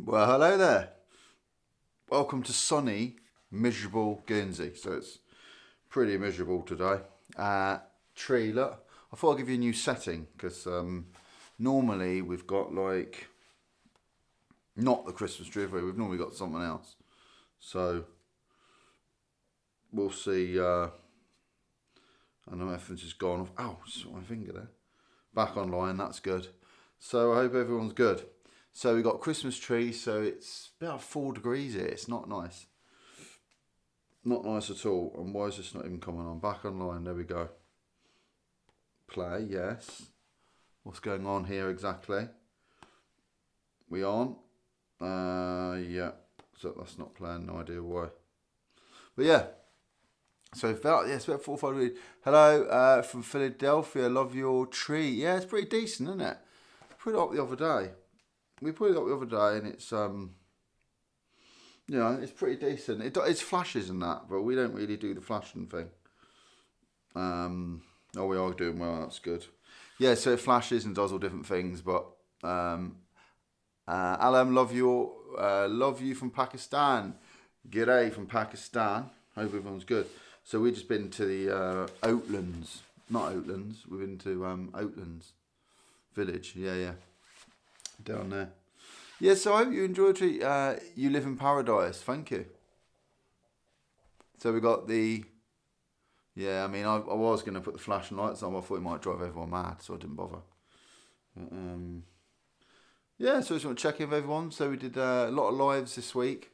Well, hello there. Welcome to sunny, miserable Guernsey. So it's pretty miserable today. Tree, look. I thought I'd give you a new setting because normally we've got like, not the Christmas tree, we've normally got something else. So we'll see. I know everything's just gone off. Ow, just got my finger there. Back online, that's good. So I hope everyone's good. So we got Christmas tree, so it's about 4 degrees here. It's not nice. Not nice at all. And why is this not even coming on? Back online, there we go. Play, yes. What's going on here exactly? We on? Yeah. So that's not playing, no idea why. But yeah. So it's about 4 or 5 degrees. Hello from Philadelphia, love your tree. Yeah, it's pretty decent, isn't it? Put it up the other day. We put it up the other day and it's, it's pretty decent. It's flashes and that, but we don't really do the flashing thing. We are doing well, that's good. Yeah, so it flashes and does all different things, but Alam, love you from Pakistan. G'day from Pakistan. Hope everyone's good. So we've just been to the Oatlands. Not Oatlands, we've been to Oatlands Village. Yeah. Down there. Yeah, so I hope you enjoyed it. You live in paradise. Thank you. So we got the... Yeah, I mean, I was going to put the flashing lights on, but I thought it might drive everyone mad, so I didn't bother. But, yeah, so I just want to check in with everyone. So we did a lot of lives this week.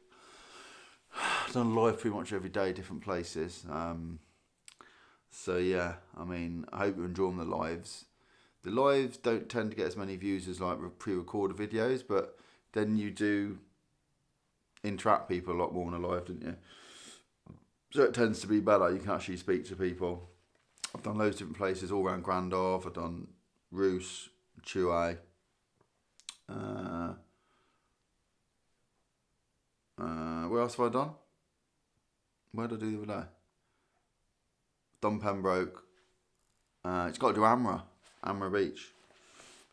Done live pretty much every day, different places. So yeah, I mean, I hope you're enjoying the lives. The lives don't tend to get as many views as like pre-recorded videos, but then you do interact people a lot more on a live, don't you? So it tends to be better. You can actually speak to people. I've done loads of different places all around Grandov. I've done Roos, Chue. Where else have I done? Where did I do the other day? Done Pembroke. It's got to do Amra Beach.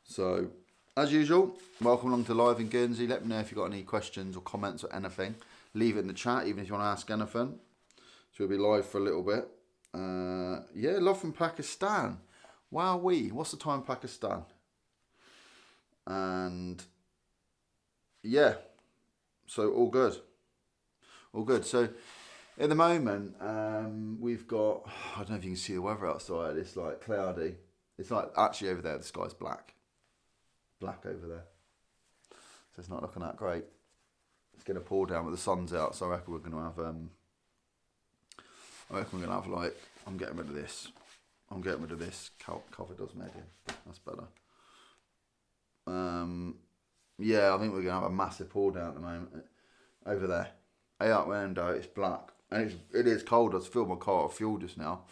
So, as usual, welcome along to Live in Guernsey. Let me know if you've got any questions or comments or anything. Leave it in the chat, even if you want to ask anything. So we'll be live for a little bit. Yeah, love from Pakistan. Wowee. What's the time in Pakistan? And yeah, so all good. All good. So at the moment, we've got, I don't know if you can see the weather outside. It's like cloudy. It's like actually over there, the sky's black. Black over there. So it's not looking that great. It's going to pour down, but the sun's out. So I reckon we're going to have, like, I'm getting rid of this. Cover does made in. That's better. Yeah, I think we're going to have a massive pour down at the moment. Over there. Out window, it's black. And it is cold. I just filled my car with fuel just now.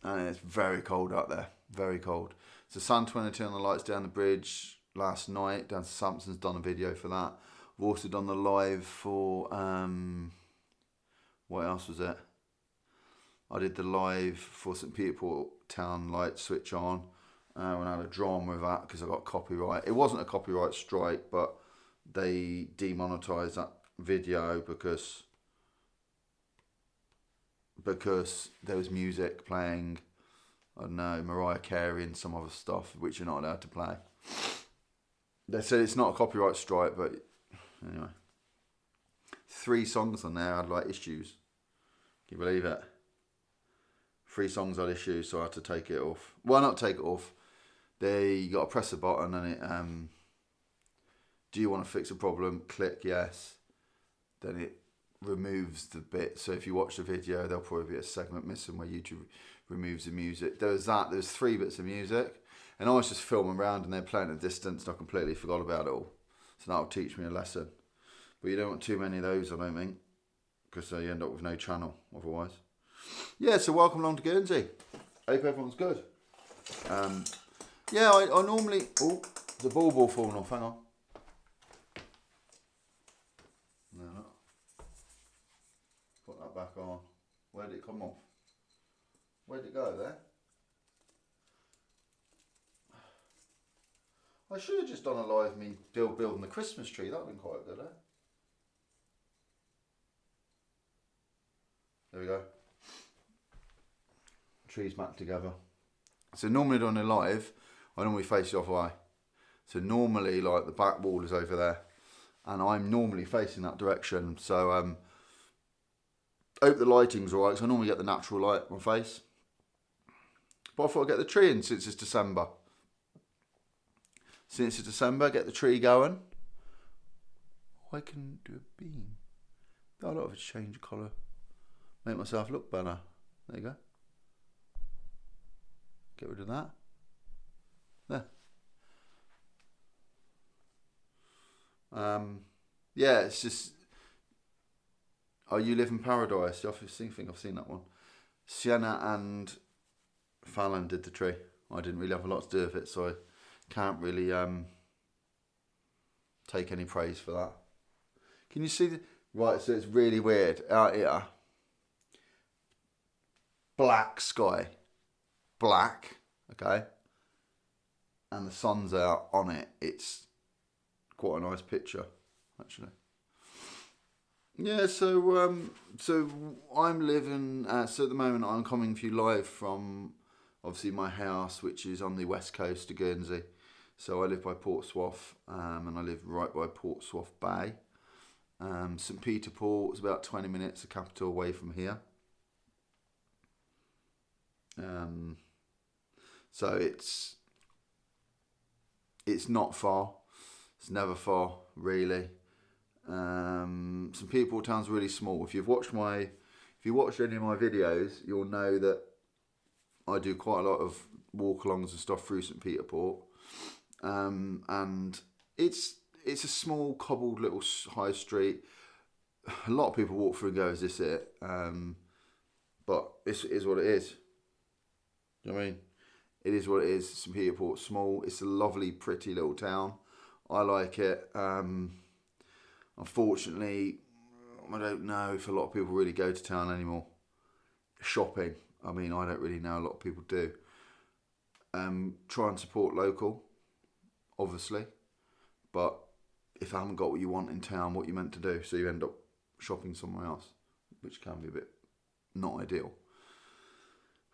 And it's very cold out there. Very cold. So Sun 22 on the lights down the bridge last night. Down to Sampson's done a video for that. I've also done the live for... what else was it? I did the live for St. Peter Port Town light switch on. When I had a drama with that because I got copyright. It wasn't a copyright strike, but they demonetized that video because there was music playing, I don't know, Mariah Carey and some other stuff which you're not allowed to play. They said it's not a copyright strike, but anyway. 3 songs on there had like issues. Can you believe it? 3 songs had issues, so I had to take it off. Well, not take it off. You got to press a button and it, do you want to fix a problem? Click yes. Then it removes the bit. So if you watch the video, there'll probably be a segment missing where YouTube removes the music. There's 3 bits of music. And I was just filming around and they're playing at a distance and I completely forgot about it all. So that'll teach me a lesson. But you don't want too many of those, I don't think. Because you end up with no channel otherwise. Yeah, so welcome along to Guernsey. Hope everyone's good. Yeah, I normally... Oh, the ball falling off, hang on. No. Put that back on. Where did it come off? Where did it go there? I should have just done a live me building the Christmas tree. That would have been quite good, eh? There we go. Trees mapped together. So normally on a live, I normally face the other way. So normally like the back wall is over there, and I'm normally facing that direction. So hope the lighting's alright, because I normally get the natural light on my face. But I thought I'd get the tree in since it's December. Since it's December, get the tree going. I can do a beam. I love to change the colour. Make myself look better. There you go. Get rid of that. There. Yeah, it's just... Oh, You Live in Paradise. I think I've seen that one. Sienna and Fallon did the tree. I didn't really have a lot to do with it, so I can't really take any praise for that. Can you see the... Right, so it's really weird. Out here. Black sky. Black, okay? And the sun's out on it. It's quite a nice picture, actually. Yeah, so I'm living... so at the moment I'm coming to you live from, obviously, my house, which is on the west coast of Guernsey. So I live by Portsmouth, and I live right by Portsmouth Bay. St Peter Port is about 20 minutes, the capital, away from here. So it's not far. It's never far, really. St Peter Port town's really small. If you've watched any of my videos, you'll know that I do quite a lot of walk-alongs and stuff through St Peter Port. And it's a small, cobbled little high street. A lot of people walk through and go, is this it? But it is what it is. You know what I mean? It is what it is. St Peter Port's small. It's a lovely, pretty little town. I like it. Unfortunately, I don't know if a lot of people really go to town anymore. Shopping. I mean, I don't really know. A lot of people do. Try and support local, obviously. But if I haven't got what you want in town, what you're meant to do, so you end up shopping somewhere else, which can be a bit not ideal.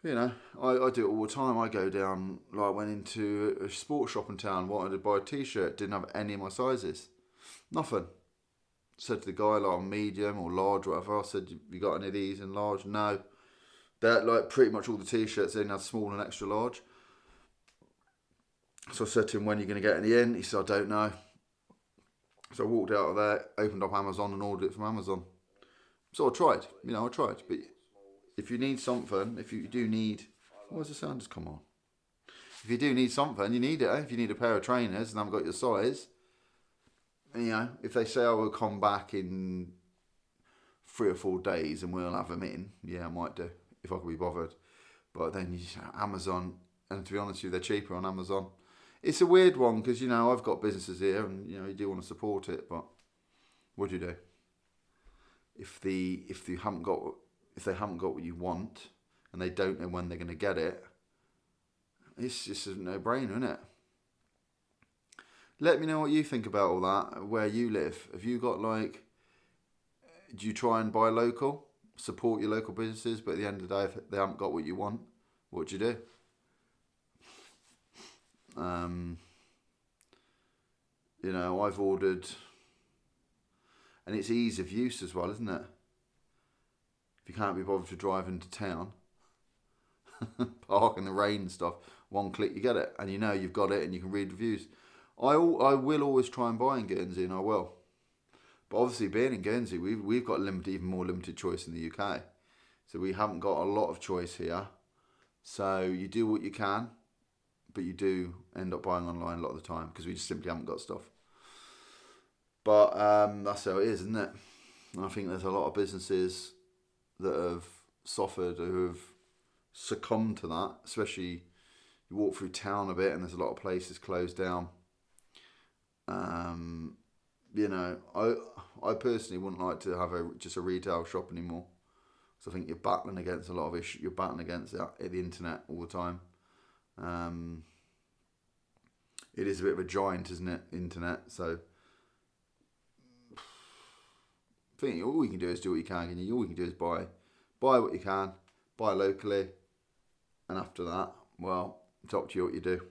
You know, I do it all the time. I go down, like I went into a sports shop in town, wanted to buy a t-shirt, didn't have any of my sizes. Nothing. Said to the guy, like, medium or large or whatever, I said, you got any of these in large? No. They're like pretty much all the t-shirts in had small and extra large. So I said to him, when are you going to get any in? He said, I don't know. So I walked out of there, opened up Amazon and ordered it from Amazon. So I tried, but if you need something, if you do need... Why does the sound just come on? If you do need something, you need it. If you need a pair of trainers and haven't got your size, you know, if they say I will come back in 3 or 4 days and we'll have them in, yeah, I might do, if I could be bothered. But then Amazon, and to be honest with you, they're cheaper on Amazon. It's a weird one because, you know, I've got businesses here and, you know, you do want to support it, but what do you do? If they haven't got what you want and they don't know when they're going to get it, it's just a no-brainer, isn't it? Let me know what you think about all that, where you live. Have you got, like, do you try and buy local, support your local businesses, but at the end of the day, if they haven't got what you want, what do you do? You know, I've ordered, and it's ease of use as well, isn't it? If you can't be bothered to drive into town, park in the rain and stuff, one click you get it, and you know you've got it, and you can read reviews. I will always try and buy in Guernsey, and I will. But obviously, being in Guernsey, we've got even more limited choice in the UK, so we haven't got a lot of choice here. So you do what you can, but you do end up buying online a lot of the time because we just simply haven't got stuff. But that's how it is, isn't it? And I think there's a lot of businesses that have suffered, who have succumbed to that. Especially, you walk through town a bit, and there's a lot of places closed down. You know, I personally wouldn't like to have just a retail shop anymore. So I think you're battling against a lot of issues. You're battling against the internet all the time. It is a bit of a giant, isn't it? Internet. So I think all you can do is do what you can. All you can do is buy buy what you can, buy locally, and after that, well, it's up to you what you do.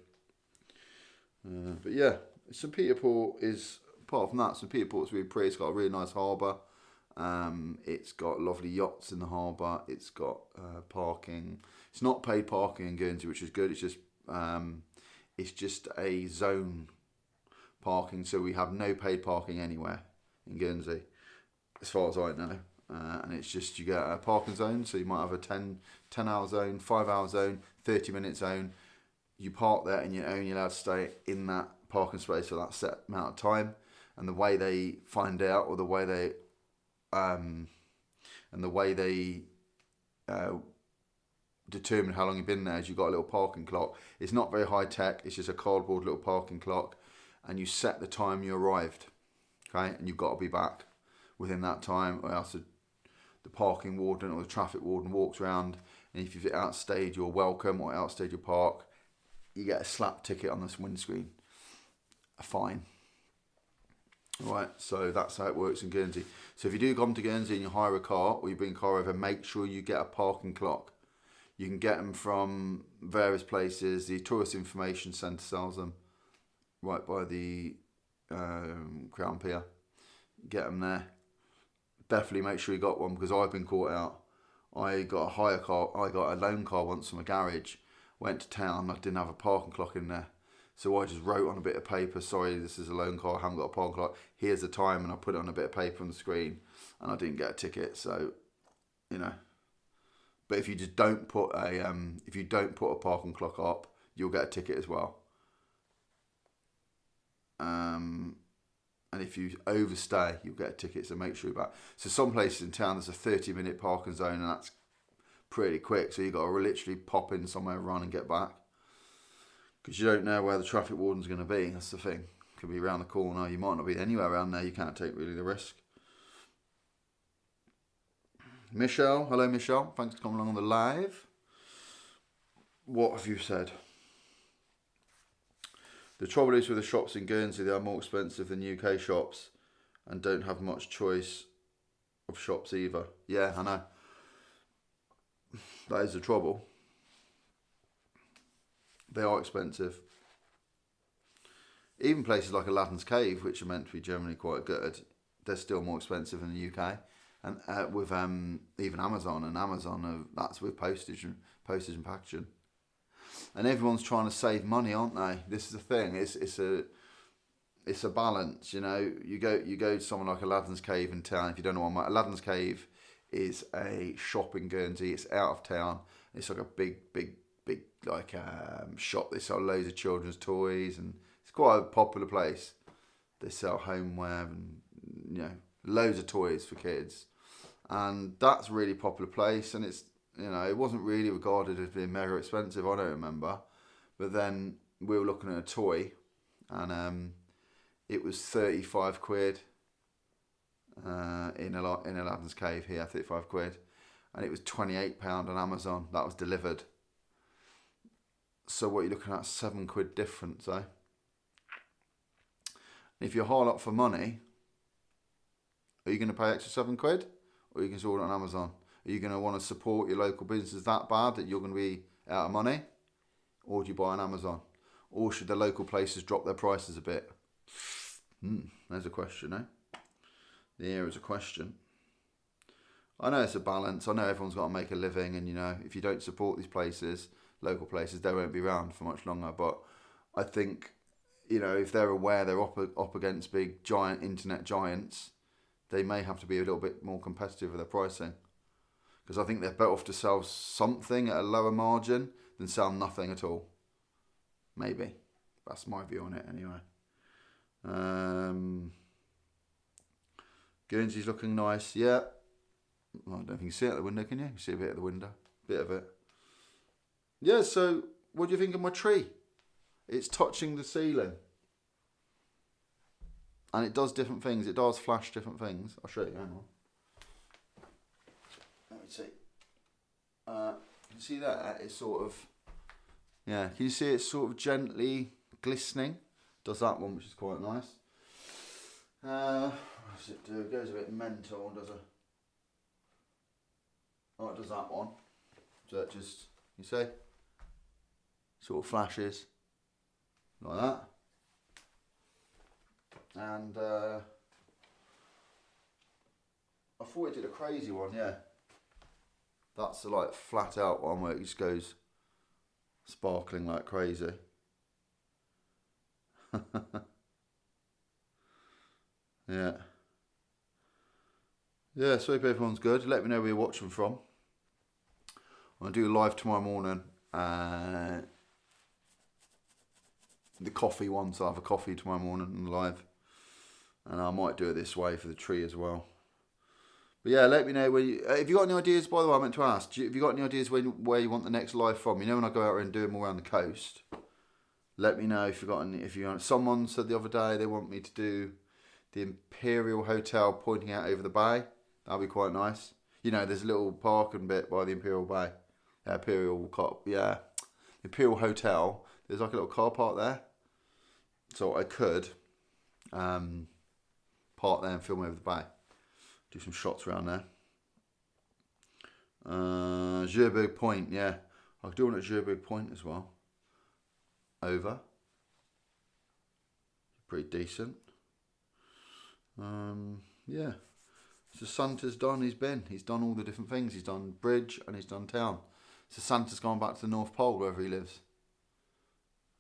But yeah, St Peter Port is, apart from that, St Peter Port's really pretty. It's got a really nice harbour. It's got lovely yachts in the harbour. It's got parking. It's not paid parking in Guernsey, which is good. It's just a zone parking, so we have no paid parking anywhere in Guernsey, as far as I know. And it's just, you get a parking zone, so you might have a 10-hour zone, 5-hour zone, 30-minute zone. You park there and you're only allowed to stay in that parking space for that set amount of time. And the way they find out, or the way they determine how long you've been there, is you've got a little parking clock. It's not very high tech, it's just a cardboard little parking clock, and you set the time you arrived, okay, and you've got to be back within that time, or else the parking warden or the traffic warden walks around, and if you've outstayed your welcome or outstayed your park, you get a slap ticket on this windscreen, a fine. Right, so that's how it works in Guernsey. So if you do come to Guernsey and you hire a car, or you bring a car over, make sure you get a parking clock. You can get them from various places. The Tourist Information Centre sells them right by the Crown Pier. Get them there. Definitely make sure you got one, because I've been caught out. I got a hire car. I got a loan car once from a garage. Went to town. I didn't have a parking clock in there. So I just wrote on a bit of paper, sorry, this is a loan car, I haven't got a parking clock. Here's the time, and I put it on a bit of paper on the screen, and I didn't get a ticket. So, you know. But if you just don't put a parking clock up, you'll get a ticket as well. And if you overstay, you'll get a ticket. So make sure you're back. So some places in town, there's a 30-minute parking zone, and that's pretty quick. So you've got to literally pop in somewhere, run, and get back. Because you don't know where the traffic warden's going to be. That's the thing. Could be around the corner. You might not be anywhere around there. You can't take really the risk. Michelle. Hello, Michelle. Thanks for coming along on the live. What have you said? The trouble is with the shops in Guernsey, they are more expensive than UK shops and don't have much choice of shops either. Yeah, I know. That is the trouble. They are expensive. Even places like Aladdin's Cave, which are meant to be generally quite good, they're still more expensive in the UK. And with even Amazon, and Amazon, that's with postage and packaging. And everyone's trying to save money, aren't they? This is the thing. It's a balance, you know. You go to someone like Aladdin's Cave in town. If you don't know what Aladdin's Cave is, a shop in Guernsey. It's out of town. It's like a big shop. They sell loads of children's toys, and it's quite a popular place. They sell homeware and, you know, loads of toys for kids, and that's a really popular place. And it's, you know, it wasn't really regarded as being mega expensive, I don't remember, but then we were looking at a toy, and it was 35 quid in Aladdin's Cave here, 35 quid, and it was £28 on Amazon. That was delivered. So what you're looking at, 7 quid difference, eh? If you're hard up for money, are you going to pay extra 7 quid, or are you going to order it on Amazon? Are you going to want to support your local businesses that bad that you're going to be out of money, or do you buy on Amazon? Or should the local places drop their prices a bit? There's a question, eh? There is a question. I know it's a balance. I know everyone's got to make a living, and, you know, if you don't support these places, local places, they won't be around for much longer. But I think, you know, if they're aware they're up against big giant internet giants, they may have to be a little bit more competitive with their pricing, because I think they're better off to sell something at a lower margin than sell nothing at all. Maybe. That's my view on it anyway. Guernsey's looking nice. Yeah. Well, I don't think you can see it out the window, can you? You see a bit of the window. Bit of it. Yeah, so what do you think of my tree? It's touching the ceiling. And it does different things. It does flash different things. I'll show you. Hang on. Let me see. Can you see that? It's sort of... Yeah, can you see it's sort of gently glistening? Does that one, which is quite nice. What does it do? It goes a bit mental, does it? Oh, it does that one. So it just, you see, sort of flashes like that. And I thought it did a crazy one, yeah. That's the like flat out one where it just goes sparkling like crazy. Yeah. Yeah, so hope everyone's good. Let me know where you're watching from. I'm going to do a live tomorrow morning. The coffee one, so I'll have a coffee tomorrow morning and live. And I might do it this way for the tree as well. But yeah, let me know where you... Have you got any ideas, by the way, I meant to ask. Have you got any ideas where you want the next live from? You know when I go out and do them all around the coast? Let me know if you've got any... If you want, someone said the other day they want me to do the Imperial Hotel pointing out over the bay. That'd be quite nice. You know, there's a little parking bit by the Imperial Bay. Imperial Hotel. There's like a little car park there. So I could park there and film over the bay. Do some shots around there. Cherbourg Point, yeah. I could do one at Cherbourg Point as well. Over. Pretty decent. Yeah. So Santa's done, he's done all the different things. He's done bridge and he's done town. So Santa's gone back to the North Pole, wherever he lives.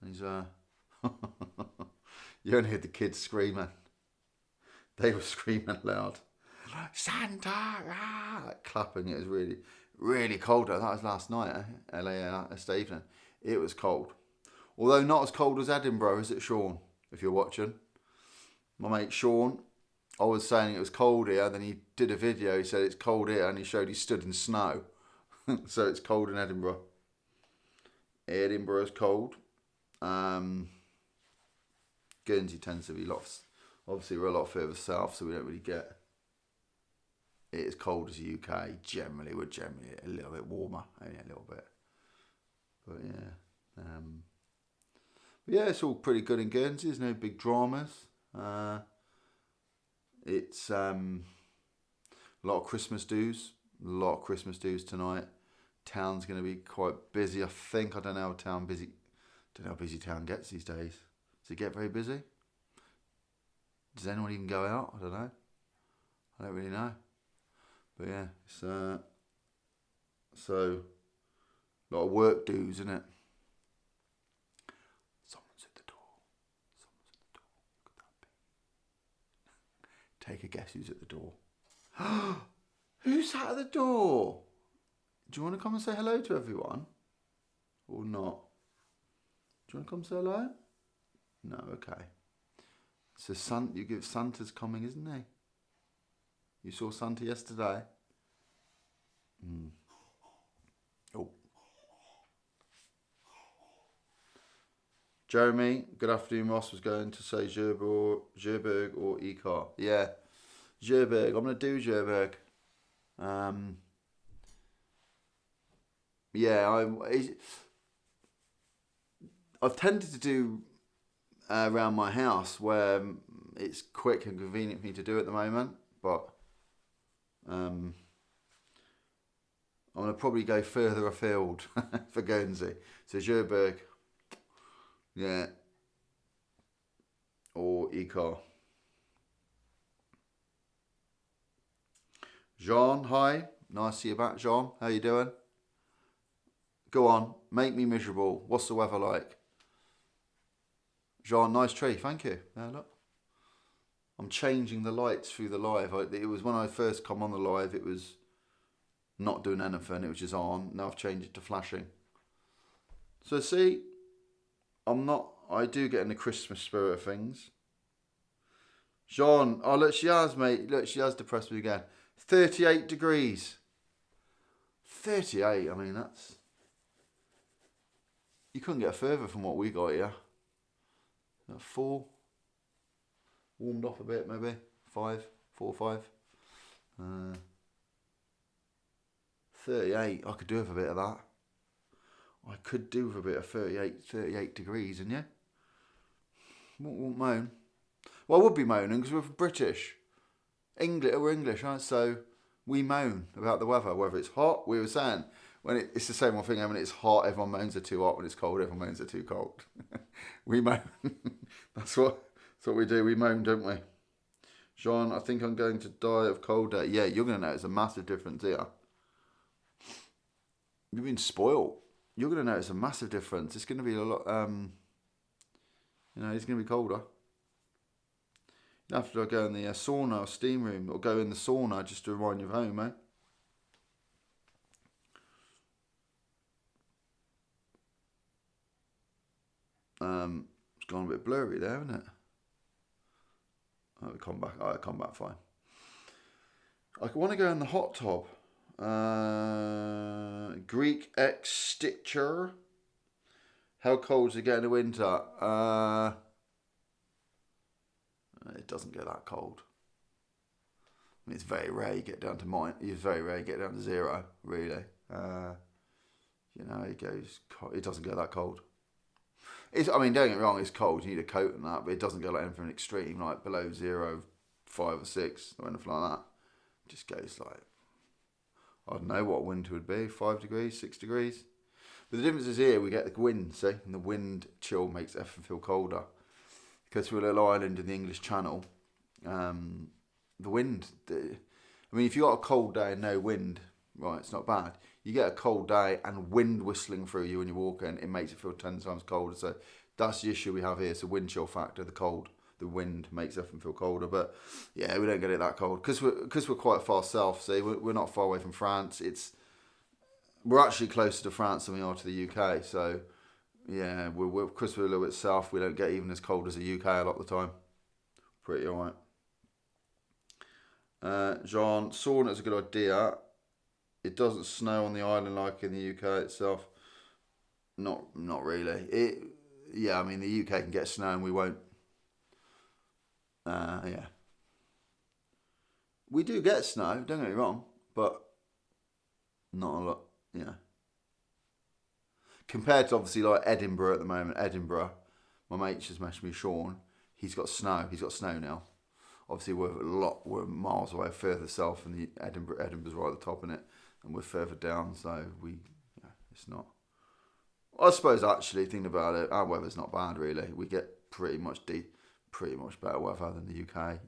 And he's, you only heard the kids screaming. They were screaming loud. Santa! Ah! Like clapping. It was really, really cold. That was last night, LA, yesterday evening. It was cold. Although not as cold as Edinburgh, is it, Sean? If you're watching. My mate Sean, I was saying it was cold here, then he did a video, he said it's cold here, and he showed he stood in snow. So it's cold in Edinburgh. Edinburgh's cold. Guernsey tends to be lots. Obviously, we're a lot further south, so we don't really get it as cold as the UK. Generally, we're generally a little bit warmer, only a little bit. But yeah, yeah, it's all pretty good in Guernsey. There's no big dramas. It's a lot of Christmas dues. A lot of Christmas dues tonight. Town's going to be quite busy, I think. I don't know how busy town gets these days. Does it get very busy? Does anyone even go out? I don't know. I don't really know. But yeah, it's so a lot of work dues, isn't it? Someone's at the door. Could that be? Take a guess who's at the door. Who's sat at the door? Do you want to come and say hello to everyone? Or not? Do you want to come say hello? No, okay. So Santa's coming, isn't he? You saw Santa yesterday? Oh. Jeremy, good afternoon. Ross was going to say Cherbourg or Icar. Yeah, Cherbourg. I'm going to do Cherbourg. Yeah, I've tended to do around my house where it's quick and convenient for me to do at the moment, but I'm going to probably go further afield for Guernsey. So Cherbourg, yeah, or Icar. Jean, hi. Nice to see you back, Jean. How you doing? Go on, make me miserable. What's the weather like? Jean, nice tree. Thank you. Look. I'm changing the lights through the live. It was when I first come on the live, it was not doing anything. It was just on. Now I've changed it to flashing. So see, I do get in the Christmas spirit of things. Jean, oh look, she has, mate. Look, she has depressed me again. 38 degrees. 38, I mean, that's... You couldn't get further from what we got here. 4. Warmed off a bit, maybe. 5, 4, 5. 38, I could do with a bit of that. I could do with a bit of 38 degrees, and yeah. Won't moan. Well, I would be moaning because we're British. We're English, right? So We moan about the weather, whether it's hot. We were saying when it's the same one thing. When it's hot, everyone moans they're too hot. When it's cold, everyone moans they're too cold. We moan. That's what we do. We moan, don't we? Jean, I think I'm going to die of cold air. Yeah, you're going to notice a massive difference here. You've been spoiled. You're going to notice a massive difference. It's going to be a lot. It's going to be colder. You have to go in the sauna or steam room, or go in the sauna just to remind you of home, eh? It's gone a bit blurry there, isn't it? I'll come back. I'll come back fine. I want to go in the hot tub. Greek X Stitcher. How cold does it get in the winter? It doesn't get that cold. I mean, it's very rare you get down to it's very rare you get down to 0, really. It goes. It doesn't get that cold. Don't get me wrong, it's cold. You need a coat and that, but it doesn't go like anything extreme, like below 0, 5 or 6, or anything like that. It just goes like, I don't know what winter would be, 5 degrees, 6 degrees. But the difference is here we get the wind, see, and the wind chill makes everything feel colder. Because we're a little island in the English Channel, the wind. If you got a cold day and no wind, right, it's not bad. You get a cold day and wind whistling through you when you're walking, it makes it feel 10 times colder. So that's the issue we have here. It's the wind chill factor, the cold. The wind makes everything feel colder. But yeah, we don't get it that cold because we're quite far south. See, we're not far away from France. We're actually closer to France than we are to the UK. So yeah, because we're a little bit south, we don't get even as cold as the UK a lot of the time. Pretty alright. John, sauna's a good idea. It doesn't snow on the island like in the UK itself. Not really. The UK can get snow and we won't. Yeah. We do get snow, don't get me wrong, but not a lot, yeah. Compared to obviously like Edinburgh at the moment. My mate just messaged me, Sean, he's got snow now. Obviously we're miles away further south and Edinburgh's right at the top in it. And we're further down, so it's not. I suppose actually thinking about it, our weather's not bad really. We get pretty much better weather than the UK.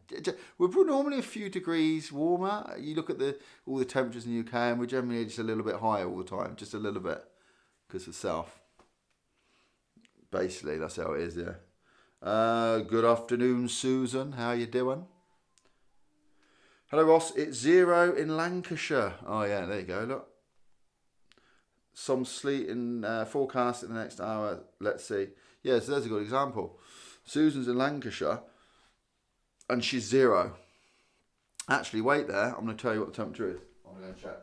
We're normally a few degrees warmer. You look at all the temperatures in the UK, and we're generally just a little bit higher all the time, just a little bit, because of south. Basically, that's how it is. Yeah. Good afternoon, Susan. How you doing? Hello, Ross. It's 0 in Lancashire. Oh, yeah, there you go. Look. Some sleet in forecast in the next hour. Let's see. Yeah, so there's a good example. Susan's in Lancashire, and she's 0. Actually, wait there. I'm going to tell you what the temperature is. I'm going to check.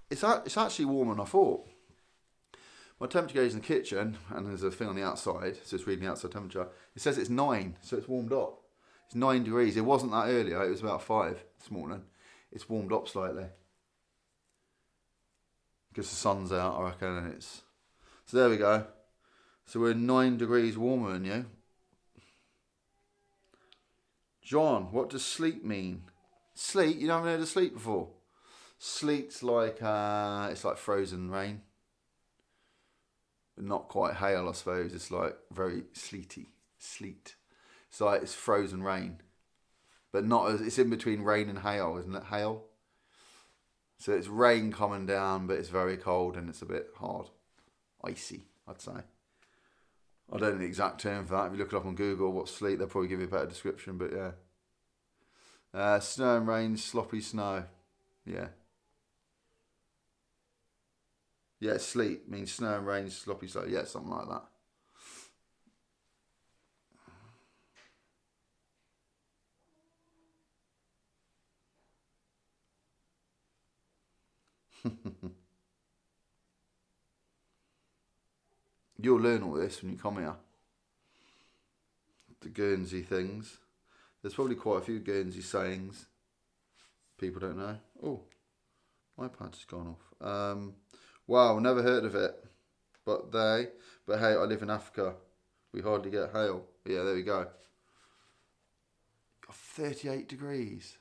It's actually warmer than I thought. My temperature gauge in the kitchen, and there's a thing on the outside, so it's reading the outside temperature. It says it's 9, so it's warmed up. It's 9 degrees. It wasn't that earlier. It was about 5 this morning. It's warmed up slightly. Because the sun's out, I reckon, and it's... So there we go. So we're 9 degrees warmer than you. John, what does sleet mean? Sleet? You haven't heard of sleet before? Sleet's like, it's like frozen rain. Not quite hail, I suppose. It's like very sleety. Sleet. It's like it's frozen rain. But not as, it's in between rain and hail, isn't it? Hail. So it's rain coming down, but it's very cold and it's a bit hard. Icy, I'd say. I don't know the exact term for that. If you look it up on Google, what's sleet, they'll probably give you a better description, but yeah. Snow and rain, sloppy snow. Yeah. Yeah, sleet means snow and rain, sloppy snow. Yeah, something like that. You'll learn all this when you come here. The Guernsey things. There's probably quite a few Guernsey sayings people don't know. Oh, my pad's gone off. Wow, never heard of it. But hey, I live in Africa. We hardly get hail. Yeah, there we go. Got 38 degrees.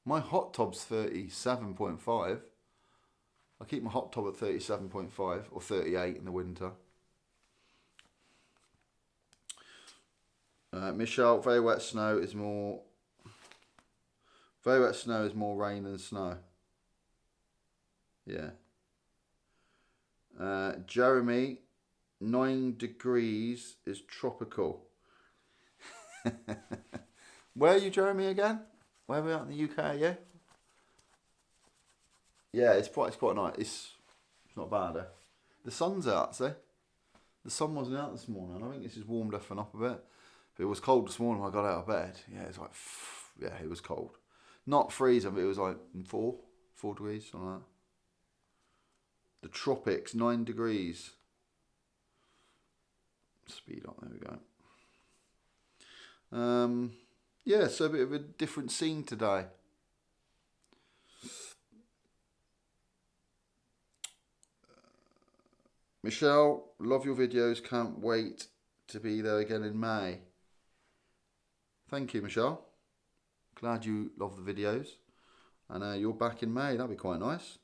My hot tub's 37.5. I keep my hot tub at 37.5 or 38 in the winter. Michelle, very wet snow is more rain than snow. Yeah. Jeremy, 9 degrees is tropical. Where are you, Jeremy, again? Where are we at in the UK, yeah? Yeah, it's quite nice. It's not bad, eh? The sun's out, see? The sun wasn't out this morning. I think this has warmed everything up a bit. But it was cold this morning when I got out of bed. Yeah, it's like, yeah, it was cold. Not freezing, but it was like 4 degrees, something like that. The tropics, 9 degrees. Speed up, there we go. Yeah, so a bit of a different scene today. Michelle, love your videos. Can't wait to be there again in May. Thank you, Michelle. Glad you love the videos. And you're back in May. That'd be quite nice.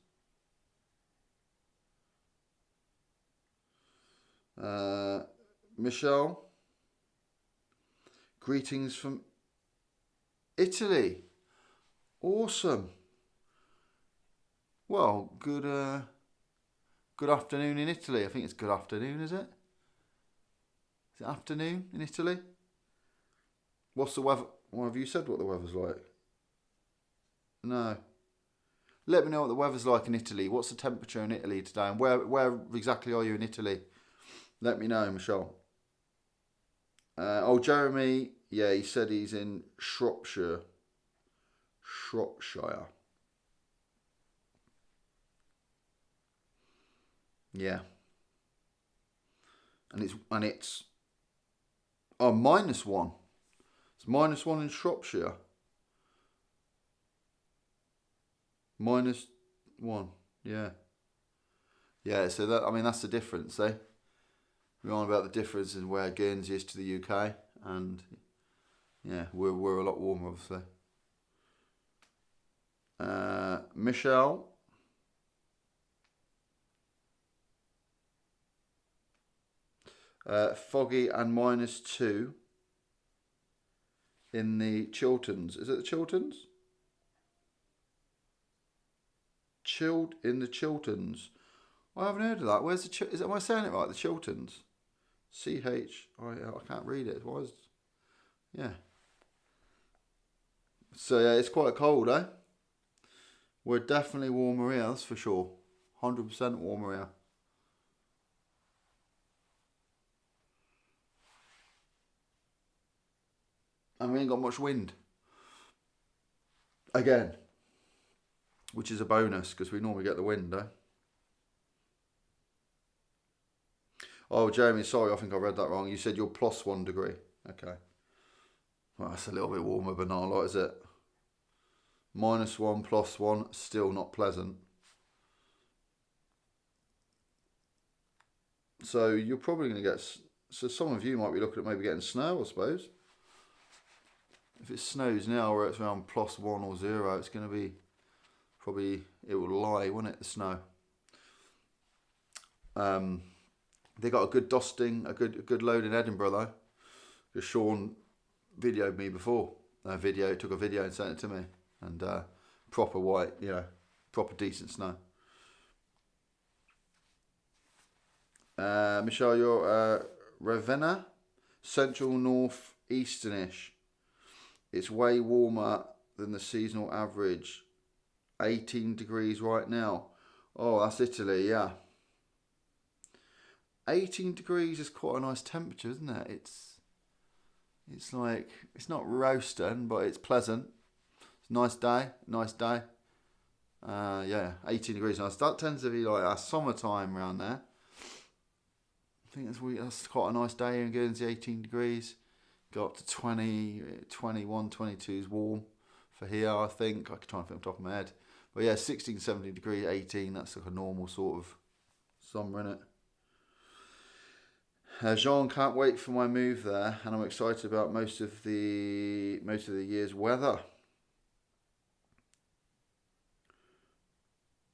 Michelle, greetings from Italy. Awesome. Well, good afternoon in Italy. I think it's good afternoon, is it? Is it afternoon in Italy? What's the weather? Well, have you said what the weather's like? No. Let me know what the weather's like in Italy. What's the temperature in Italy today? And where exactly are you in Italy? Let me know, Michelle. Jeremy, yeah, he said he's in Shropshire. Yeah. And it's -1. It's -1 in Shropshire. -1, yeah. Yeah, so that's the difference, eh? We're on about the difference in where Guernsey is to the UK, and yeah, we're a lot warmer, obviously. Michelle. Foggy and -2 in the Chilterns. Is it the Chilterns? Chilled in the Chilterns. I haven't heard of that. Where's the am I saying it right? The Chilterns. I can't read it. Why is? Yeah. So yeah, it's quite cold, eh? We're definitely warmer here, that's for sure. 100% warmer here. And we ain't got much wind. Again. Which is a bonus, because we normally get the wind, eh? Oh, Jeremy, sorry, I think I read that wrong. You said you're +1 degree. Okay. Well, that's a little bit warmer, but not a lot, is it? -1, +1, still not pleasant. So you're probably going to get... So some of you might be looking at maybe getting snow, I suppose. If it snows now where it's around +1 or 0, it's going to be... Probably, it will lie, won't it, the snow? They got a good dusting, a good load in Edinburgh, though. Because Sean videoed me before. Took a video and sent it to me. And proper white, proper decent snow. Michelle, you're Ravenna, central north easternish. It's way warmer than the seasonal average. 18 degrees right now. Oh, that's Italy, yeah. 18 degrees is quite a nice temperature, isn't it? It's like, it's not roasting, but it's pleasant. It's a nice day. Yeah, 18 degrees nice. That tends to be like our summertime around there. I think that's quite a nice day in Guernsey, 18 degrees. Got up to 20, 21, 22 is warm for here, I think. I could try and think off the top of my head. But yeah, 16, 17 degrees, 18, that's like a normal sort of Summer, innit? Jean can't wait for my move there, and I'm excited about most of the year's weather.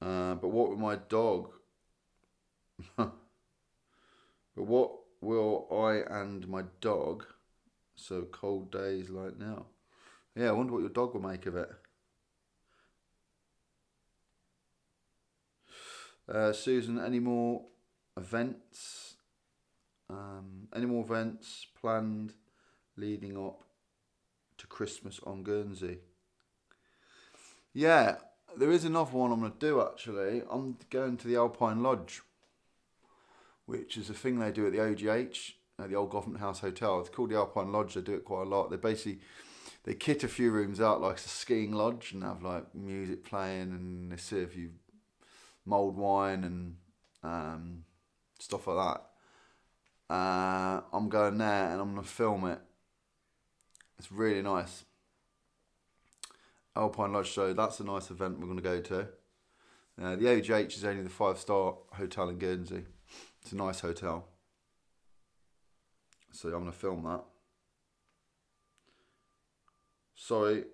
But what with my dog? But what will I and my dog? So cold days like now. Yeah, I wonder what your dog will make of it. Susan, any more events? Any more events planned leading up to Christmas on Guernsey? Yeah, there is another one I'm going to do actually. I'm going to the Alpine Lodge, which is a thing they do at the OGH, the Old Government House Hotel. It's called the Alpine Lodge. They do it quite a lot. They kit a few rooms out like it's a skiing lodge and have like music playing, and they serve you mulled wine and stuff like that. I'm going there and I'm going to film it. It's really nice. Alpine Lodge Show, that's a nice event we're going to go to. The OGH is only the 5-star hotel in Guernsey. It's a nice hotel. So I'm going to film that. Sorry,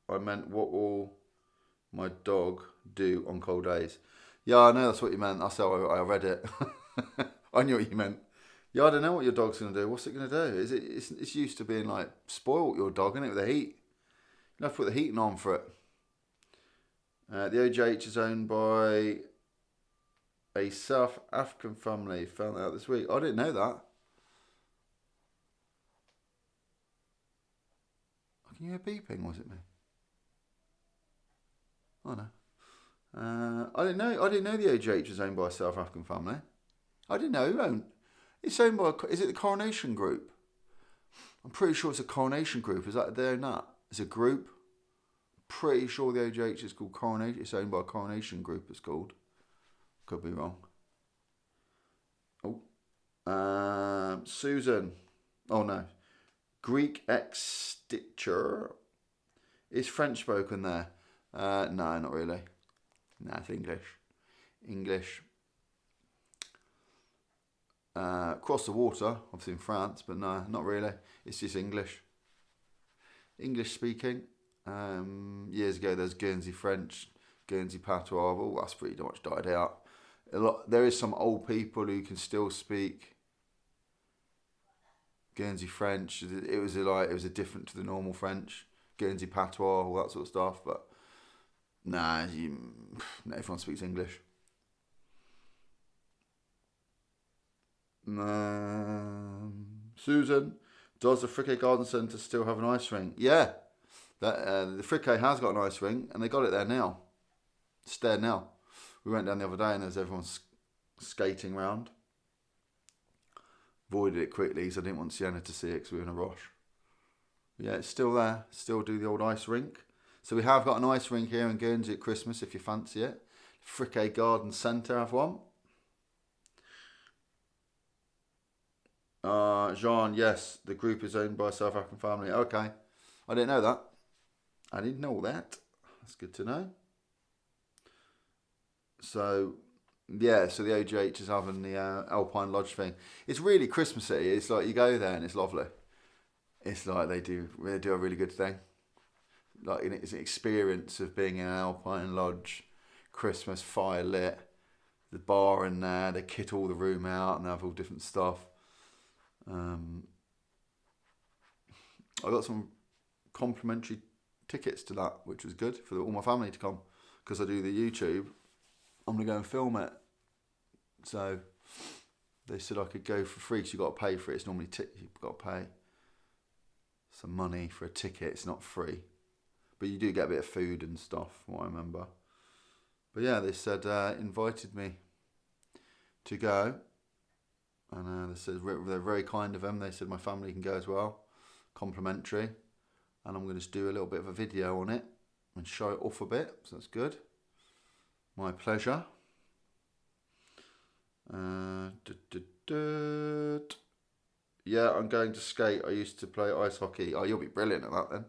I meant what will my dog do on cold days? Yeah, I know that's what you meant. That's how I read it. I knew what you meant. Yeah, I don't know what your dog's going to do. What's it going to do? It's used to being like spoilt, your dog, isn't it, with the heat? You have to put the heating on for it. The OGH is owned by a South African family. Found that out this week. I didn't know that. Can you hear beeping? Was it me? Oh no. I didn't know the OGH was owned by a South African family. I didn't know. It's owned by. Is it the Coronation Group? I'm pretty sure it's a Coronation Group. Is that they own that? It's a group. Pretty sure the OGH is called Coronation. It's owned by a Coronation Group. It's called. Could be wrong. Oh, Susan. Oh no, Greek extincture. Is French spoken there? No, not really. No, it's English. English. Across the water, obviously in France, but no, not really. It's just English. English speaking. Years ago, there's Guernsey French, Guernsey Patois. Well, that's pretty much died out. There is some old people who can still speak Guernsey French. It was a different to the normal French. Guernsey Patois, all that sort of stuff. But nah, everyone speaks English. Susan, does the Friquet Garden Centre still have an ice rink? Yeah, the Friquet has got an ice rink, and they got it there now. It's there now. We went down the other day, and there's everyone skating around. Avoided it quickly, so I didn't want Sienna to see it because we were in a rush. Yeah, it's still there. Still do the old ice rink. So we have got an ice rink here in Guernsey at Christmas, if you fancy it. Friquet Garden Centre have one. Jean, yes, the group is owned by a South African family. Okay, I didn't know that. I didn't know that. That's good to know. So, yeah, so the OGH is having the Alpine Lodge thing. It's really Christmassy. It's like you go there and it's lovely. It's like they do a really good thing. Like it's an experience of being in an Alpine Lodge, Christmas fire lit, the bar in there. They kit all the room out and they have all different stuff. I got some complimentary tickets to that, which was good for all my family to come because I do the YouTube. I'm gonna go and film it. So they said I could go for free because you got to pay for it. It's normally you've got to pay some money for a ticket. It's not free, but you do get a bit of food and stuff, from what I remember. But yeah, they said invited me to go, and they said they're very kind of them. They said my family can go as well, complimentary, and I'm going to just do a little bit of a video on it and show it off a bit. So that's good. My pleasure. Yeah, I'm going to skate. I used to play ice hockey. Oh, you'll be brilliant at that then.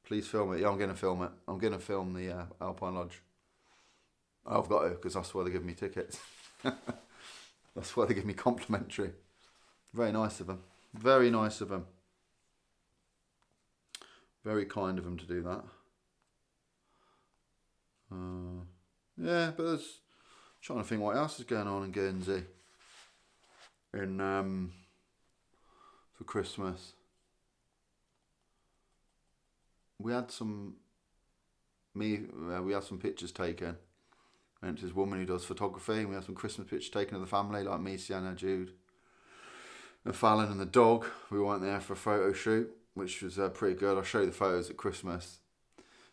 Please film it. Yeah, I'm going to film it. I'm going to film the Alpine Lodge. I've got to, because that's why they give me tickets. That's why they give me complimentary. Very nice of them. Very nice of them. Very kind of them to do that. Yeah, but there's trying to think what else is going on in Guernsey for Christmas. We had some pictures taken. And it's this woman who does photography, and we had some Christmas pictures taken of the family, like me, Sienna, Jude, and Fallon and the dog. We went there for a photo shoot, which was pretty good. I'll show you the photos at Christmas.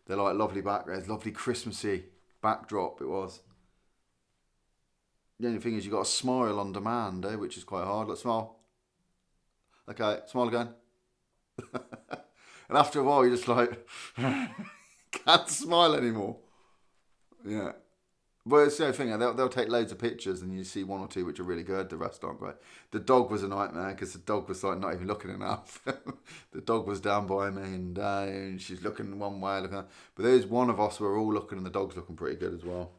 They're like lovely backgrounds, lovely Christmassy backdrop it was. The only thing is you got to smile on demand, which is quite hard. Let's smile. Okay, smile again. And after a while you're just like, can't smile anymore. Yeah. But it's the only thing, they'll take loads of pictures and you see one or two which are really good, the rest aren't great. The dog was a nightmare because the dog was like not even looking enough. The dog was down by me and she's looking one way, but there's one of us, we're all looking and the dog's looking pretty good as well.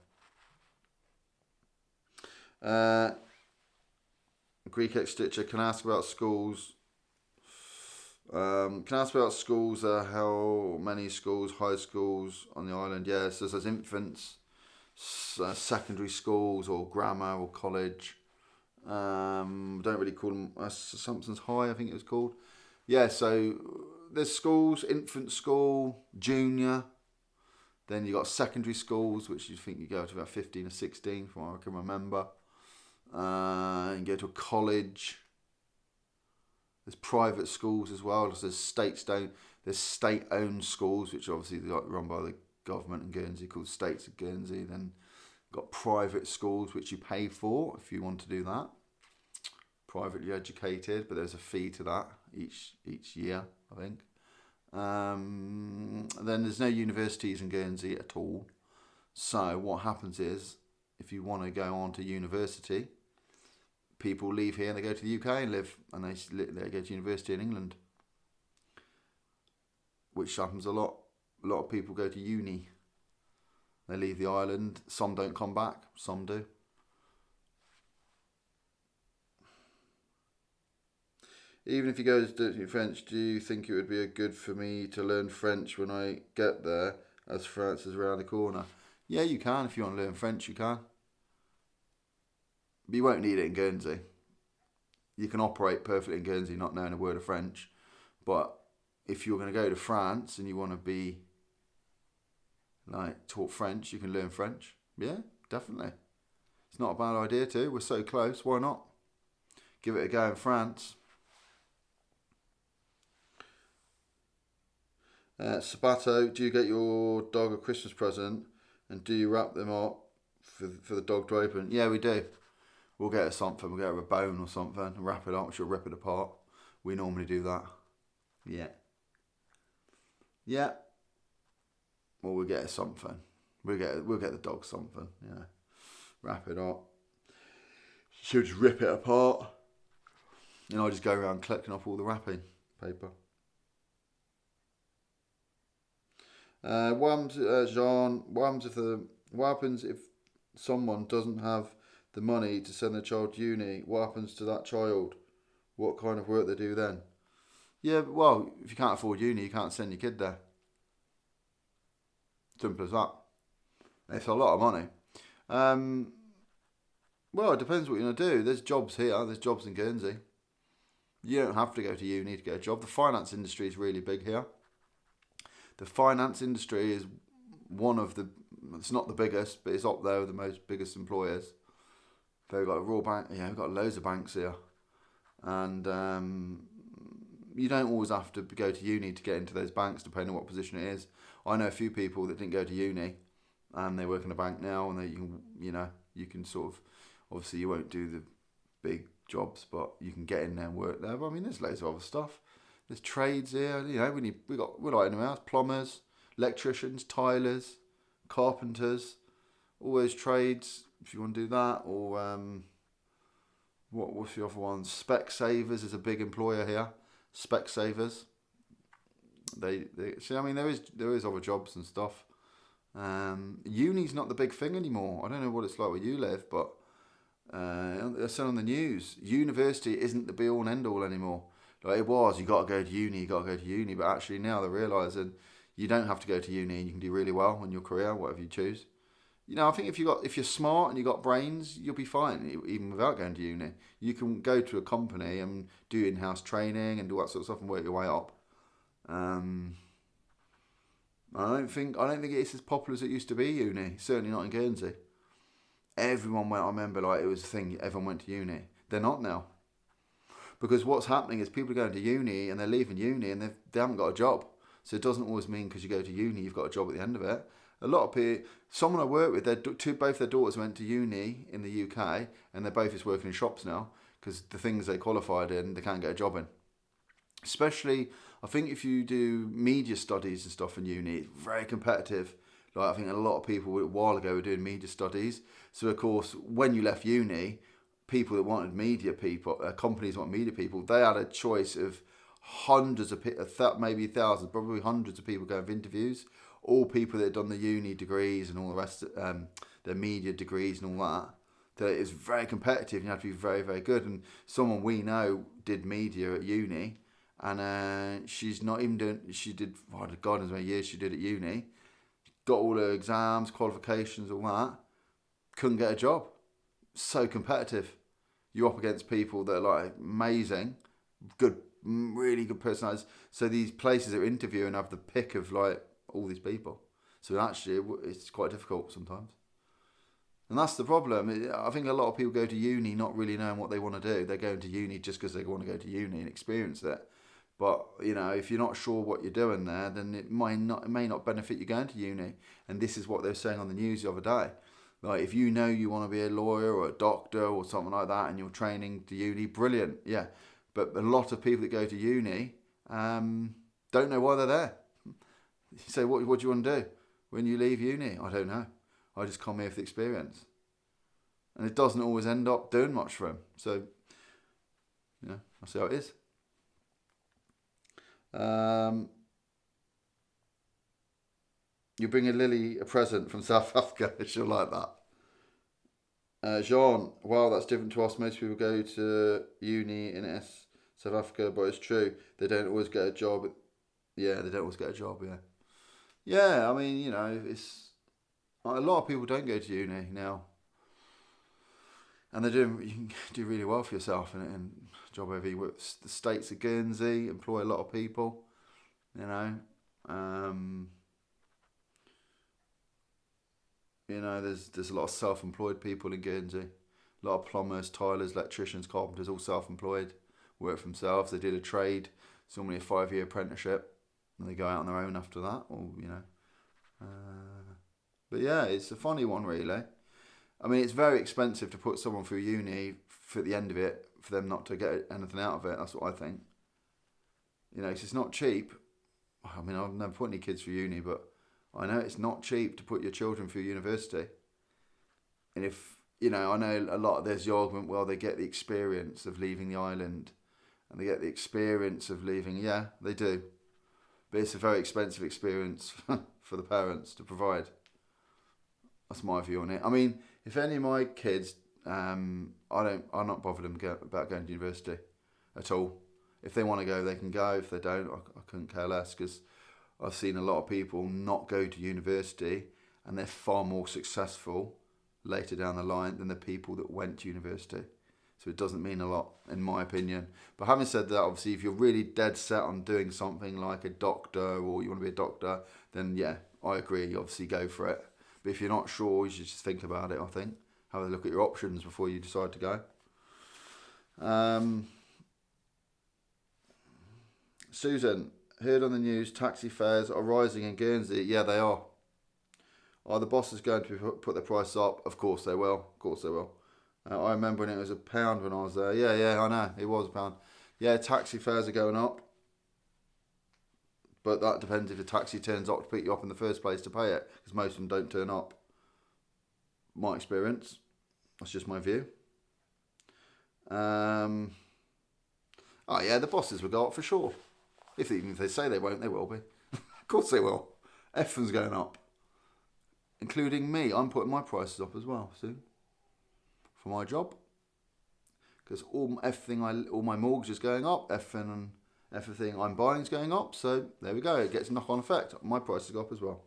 Greek X Stitcher, can I ask about schools? How many schools, high schools on the island? Yeah, so there's infants, secondary schools or grammar or college. Don't really call them Assumptions High, I think it was called. Yeah, so there's schools, infant school, junior. Then you got secondary schools, which you think you go to about 15 or 16, from what I can remember. You go to a college. There's private schools as well. There's state-owned schools, which obviously are run by the government in Guernsey, called States of Guernsey. Then got private schools, which you pay for if you want to do that. Privately educated, but there's a fee to that each year, I think. Then there's no universities in Guernsey at all. So what happens is, if you want to go on to university, people leave here and they go to the UK and live, and they go to university in England, which happens a lot. A lot of people go to uni. They leave the island. Some don't come back. Some do. Even if you go to study French, do you think it would be good for me to learn French when I get there, as France is around the corner? Yeah, you can. If you want to learn French, you can. But you won't need it in Guernsey. You can operate perfectly in Guernsey not knowing a word of French. But if you're going to go to France and you want to be taught French, you can learn French. Yeah, definitely. It's not a bad idea too. We're so close. Why not? Give it a go in France. Sabato, do you get your dog a Christmas present and do you wrap them up for the dog to open? Yeah, we do. We'll get her something. We'll get her a bone or something and wrap it up. She'll rip it apart. We normally do that. Yeah. Yeah. Well, we'll get her something. We'll get the dog something. Yeah. Wrap it up. She'll just rip it apart. And I'll just go around collecting up all the wrapping paper. Jean, what happens if someone doesn't have the money to send their child to uni? What happens to that child? What kind of work they do then? Yeah, well, if you can't afford uni, you can't send your kid there. Simple as that. It's a lot of money. Well, it depends what you're going to do. There's jobs here. There's jobs in Guernsey. You don't have to go to uni to get a job. The finance industry is really big here. The finance industry is one of the, it's not the biggest, but it's up there with the biggest employers. They've got a Royal Bank, we've got loads of banks here. And you don't always have to go to uni to get into those banks, depending on what position it is. I know a few people that didn't go to uni and they work in a bank now, and you can sort of, obviously you won't do the big jobs, but you can get in there and work there. But I mean, there's loads of other stuff. There's trades here, we're like in the house, plumbers, electricians, tilers, carpenters, all those trades, if you want to do that. Or what's the other one? Specsavers is a big employer here. Specsavers. There is other jobs and stuff. Uni's not the big thing anymore. I don't know what it's like where you live, but I said on the news, university isn't the be all and end all anymore. Like it was, you got to go to uni, but actually now they're realising you don't have to go to uni and you can do really well in your career, whatever you choose. I think if you're smart and you got brains, you'll be fine even without going to uni. You can go to a company and do in-house training and do that sort of stuff and work your way up. I don't think it's as popular as it used to be. Uni, certainly not in Guernsey. Everyone went. I remember like it was a thing. Everyone went to uni. They're not now because what's happening is people are going to uni and they're leaving uni and they haven't got a job. So it doesn't always mean because you go to uni you've got a job at the end of it. A lot of people, someone I work with, both their daughters went to uni in the UK and they're both just working in shops now because the things they qualified in they can't get a job in. Especially, I think if you do media studies and stuff in uni, it's very competitive. Like I think a lot of people a while ago were doing media studies. So of course, when you left uni, people that wanted media people, companies that want media people, they had a choice of hundreds of maybe thousands, probably hundreds of people going for interviews. All people that had done the uni degrees and all the rest, their media degrees and all that. That it's very competitive. You have to be very, very good. And someone we know did media at uni, and she's not even doing. She did. God knows how many years she did at uni. Got all her exams, qualifications, all that. Couldn't get a job. So competitive. You're up against people that are like amazing, good, really good personalities. So these places that interview and have the pick of like all these people. So actually, it's quite difficult sometimes. And that's the problem. I think a lot of people go to uni not really knowing what they want to do. They're going to uni just because they want to go to uni and experience it. But, if you're not sure what you're doing there, then it may not benefit you going to uni. And this is what they were saying on the news the other day. Like, if you know you want to be a lawyer or a doctor or something like that and you're training to uni, brilliant, yeah. But a lot of people that go to uni don't know why they're there. You say, what do you want to do when you leave uni? I don't know. I just come here for the experience. And it doesn't always end up doing much for them. So, I'll see how it is. You bring a Lily a present from South Africa. She'll like that. Jean, wow, that's different to us. Most people go to uni in South Africa, but it's true. They don't always get a job. Yeah, they don't always get a job, yeah. Yeah, I mean, it's... A lot of people don't go to uni now. And you can do really well for yourself in a job over here. The States of Guernsey employ a lot of people, there's a lot of self-employed people in Guernsey. A lot of plumbers, tilers, electricians, carpenters, all self-employed, work for themselves. They did a trade, it's normally a 5-year apprenticeship, and they go out on their own after that, But yeah, it's a funny one, really. I mean, it's very expensive to put someone through uni for the end of it, for them not to get anything out of it. That's what I think. It's not cheap. I mean, I've never put any kids through uni, but I know it's not cheap to put your children through university. And if, I know a lot, there's the argument, well, they get the experience of leaving the island and they get the experience of leaving. Yeah, they do. But it's a very expensive experience for the parents to provide. That's my view on it. I mean, if any of my kids, I'm not bothered about going to university at all. If they want to go, they can go. If they don't, I couldn't care less, because I've seen a lot of people not go to university and they're far more successful later down the line than the people that went to university. So it doesn't mean a lot, in my opinion. But having said that, obviously, if you're really dead set on doing something like a doctor or you want to be a doctor, then yeah, I agree. Obviously, go for it. But if you're not sure, you should just think about it, I think. Have a look at your options before you decide to go. Susan, heard on the news taxi fares are rising in Guernsey. Yeah, they are. Are the bosses going to put their price up? Of course they will. Of course they will. I remember when it was £1 when I was there. Yeah, I know. It was £1. Yeah, taxi fares are going up. But that depends if the taxi turns up to pick you up in the first place to pay it. Because most of them don't turn up. My experience. That's just my view. Oh yeah, the bosses will go up for sure. Even if they say they won't, they will be. Of course they will. Everything's going up. Including me. I'm putting my prices up as well soon. for my job. Because all my mortgage is going up, everything I'm buying is going up. So there we go. It gets a knock-on effect. My prices go up as well.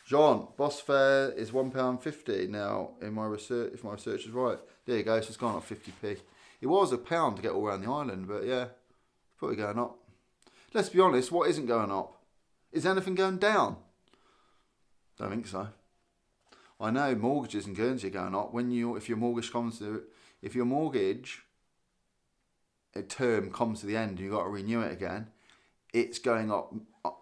Jean, bus fare is £1.50 now. In my research, if my research is right, there you go. So it's gone up 50p. It was £1 to get all around the island, but yeah, it's probably going up. Let's be honest. What isn't going up? Is anything going down? Don't think so. I know mortgages in Guernsey are going up. If your mortgage term comes to the end and you've got to renew it again, it's going up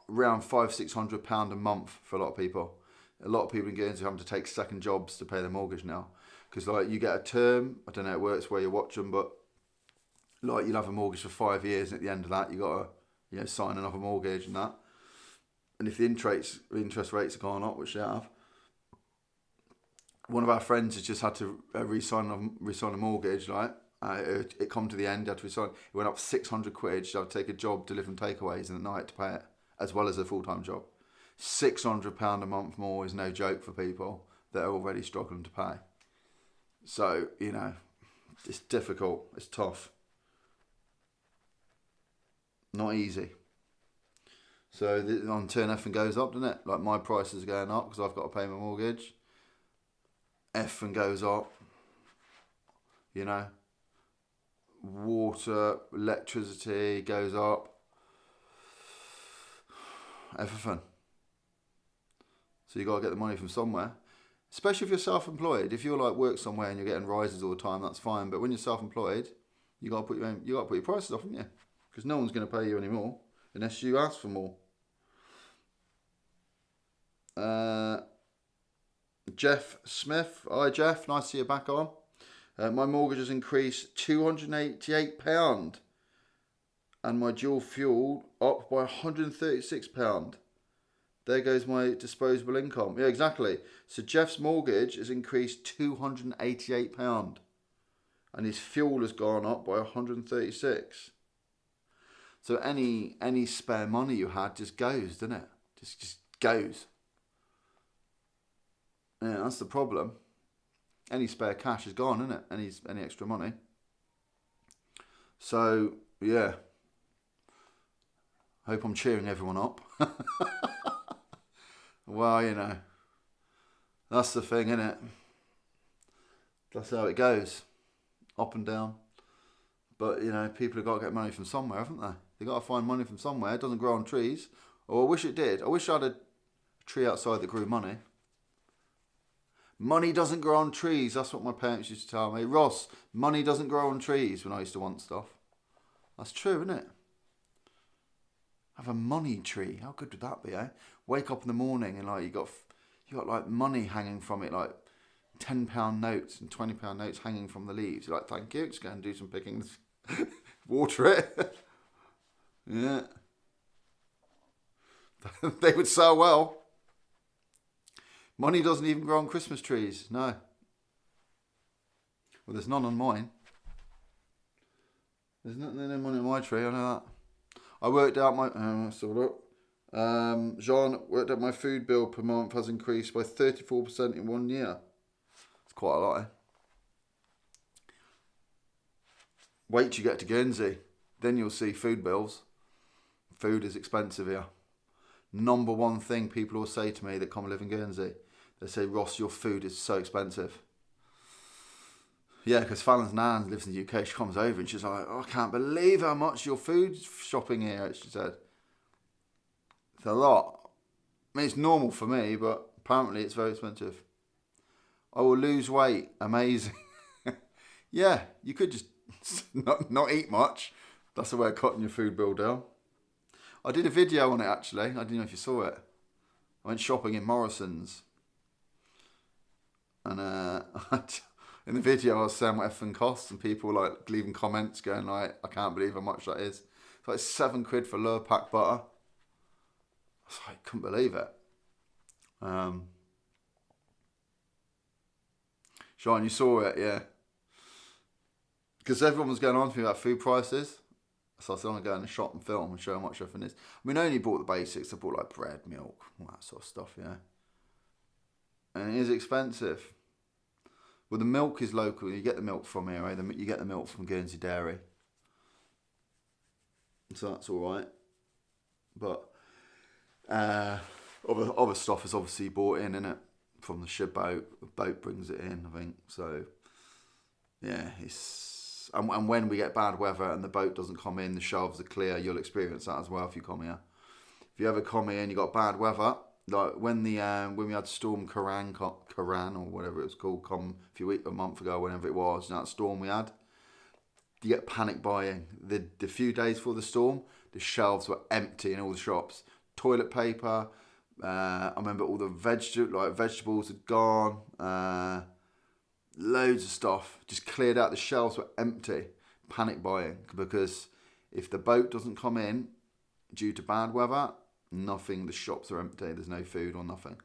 around £500-600 a month for a lot of people. A lot of people in Guernsey are having to take second jobs to pay their mortgage now. Because like you get a term, I don't know how it works where you watch them, but like you'll have a mortgage for 5 years, and at the end of that you got to sign another mortgage and that. And if the interest rates have gone up, which they have, one of our friends has just had to re-sign a mortgage. Like it come to the end, he had to resign. It went up £600. She had to take a job delivering takeaways in the night to pay it, as well as a full-time job. £600 a month more is no joke for people that are already struggling to pay. So it's difficult. It's tough. Not easy. So on turn, everything goes up, doesn't it? Like my prices are going up because I've got to pay my mortgage. Everything goes up. Water, electricity goes up. Everything. So you got to get the money from somewhere. Especially if you're self-employed. If you're like work somewhere and you're getting rises all the time, that's fine. But when you're self-employed, you got to put your prices up, haven't you? Because no one's going to pay you anymore unless you ask for more. Jeff Smith. Hi Jeff, nice to see you back on. My mortgage has increased £288 and my dual fuel up by £136. There goes my disposable income. Yeah, exactly. So Jeff's mortgage has increased £288 and his fuel has gone up by £136. So any spare money you had just goes, doesn't it? Just goes. Yeah, that's the problem. Any spare cash is gone, isn't it? Any extra money. So yeah. Hope I'm cheering everyone up. Well, that's the thing, isn't it? That's how it goes. Up and down. But, people have got to get money from somewhere, haven't they? They've got to find money from somewhere. It doesn't grow on trees. Or I wish it did. I wish I had a tree outside that grew money. Money doesn't grow on trees. That's what my parents used to tell me. Ross, money doesn't grow on trees when I used to want stuff. That's true, isn't it? Have a money tree. How good would that be, eh? Wake up in the morning and like you got like money hanging from it, like £10 notes and £20 notes hanging from the leaves. You're like, thank you, just go and do some pickings. Water it. Yeah. They would sell well. Money doesn't even grow on Christmas trees. No. Well, there's none on mine. There's no money on my tree, I know that. I worked out my... let's have a look. Jean worked out my food bill per month has increased by 34% in 1 year. It's quite a lot, eh? Wait till you get to Guernsey. Then you'll see food bills. Food is expensive here. Number one thing people will say to me that come and live in Guernsey. They say, Ross, your food is so expensive. Yeah, because Fallon's nan lives in the UK. She comes over and she's like, oh, I can't believe how much your food's shopping here, she said. It's a lot. I mean, it's normal for me, but apparently it's very expensive. I will lose weight. Amazing. Yeah, you could just not eat much. That's the way of cutting your food bill down. I did a video on it, actually. I didn't know if you saw it. I went shopping in Morrison's. And in the video, I was saying what everything costs, and people were like leaving comments going like, I can't believe how much that is. It's like £7 for Lurpak butter. I was like, couldn't believe it. Sean, you saw it, yeah. Because everyone was going on to me about food prices. So I said, I'm going to go in the shop and film and show how much everything is. I mean, I only bought the basics. I bought like bread, milk, all that sort of stuff, yeah. And it is expensive. Well, the milk is local. You get the milk from here, eh? You get the milk from Guernsey Dairy. So that's all right. But other stuff is obviously bought in, innit? From the ship boat. The boat brings it in, I think. So, yeah, it's... And when we get bad weather and the boat doesn't come in, the shelves are clear, you'll experience that as well if you come here. If you ever come here and you got bad weather, like when we had Storm Karan or whatever it was called, a month ago, whenever it was, that storm we had, you get panic buying. The few days before the storm, the shelves were empty in all the shops. Toilet paper, I remember all the vegetables had gone, loads of stuff just cleared out. The shelves were empty. Panic buying, because if the boat doesn't come in due to bad weather, nothing, the shops are empty, there's no food or nothing.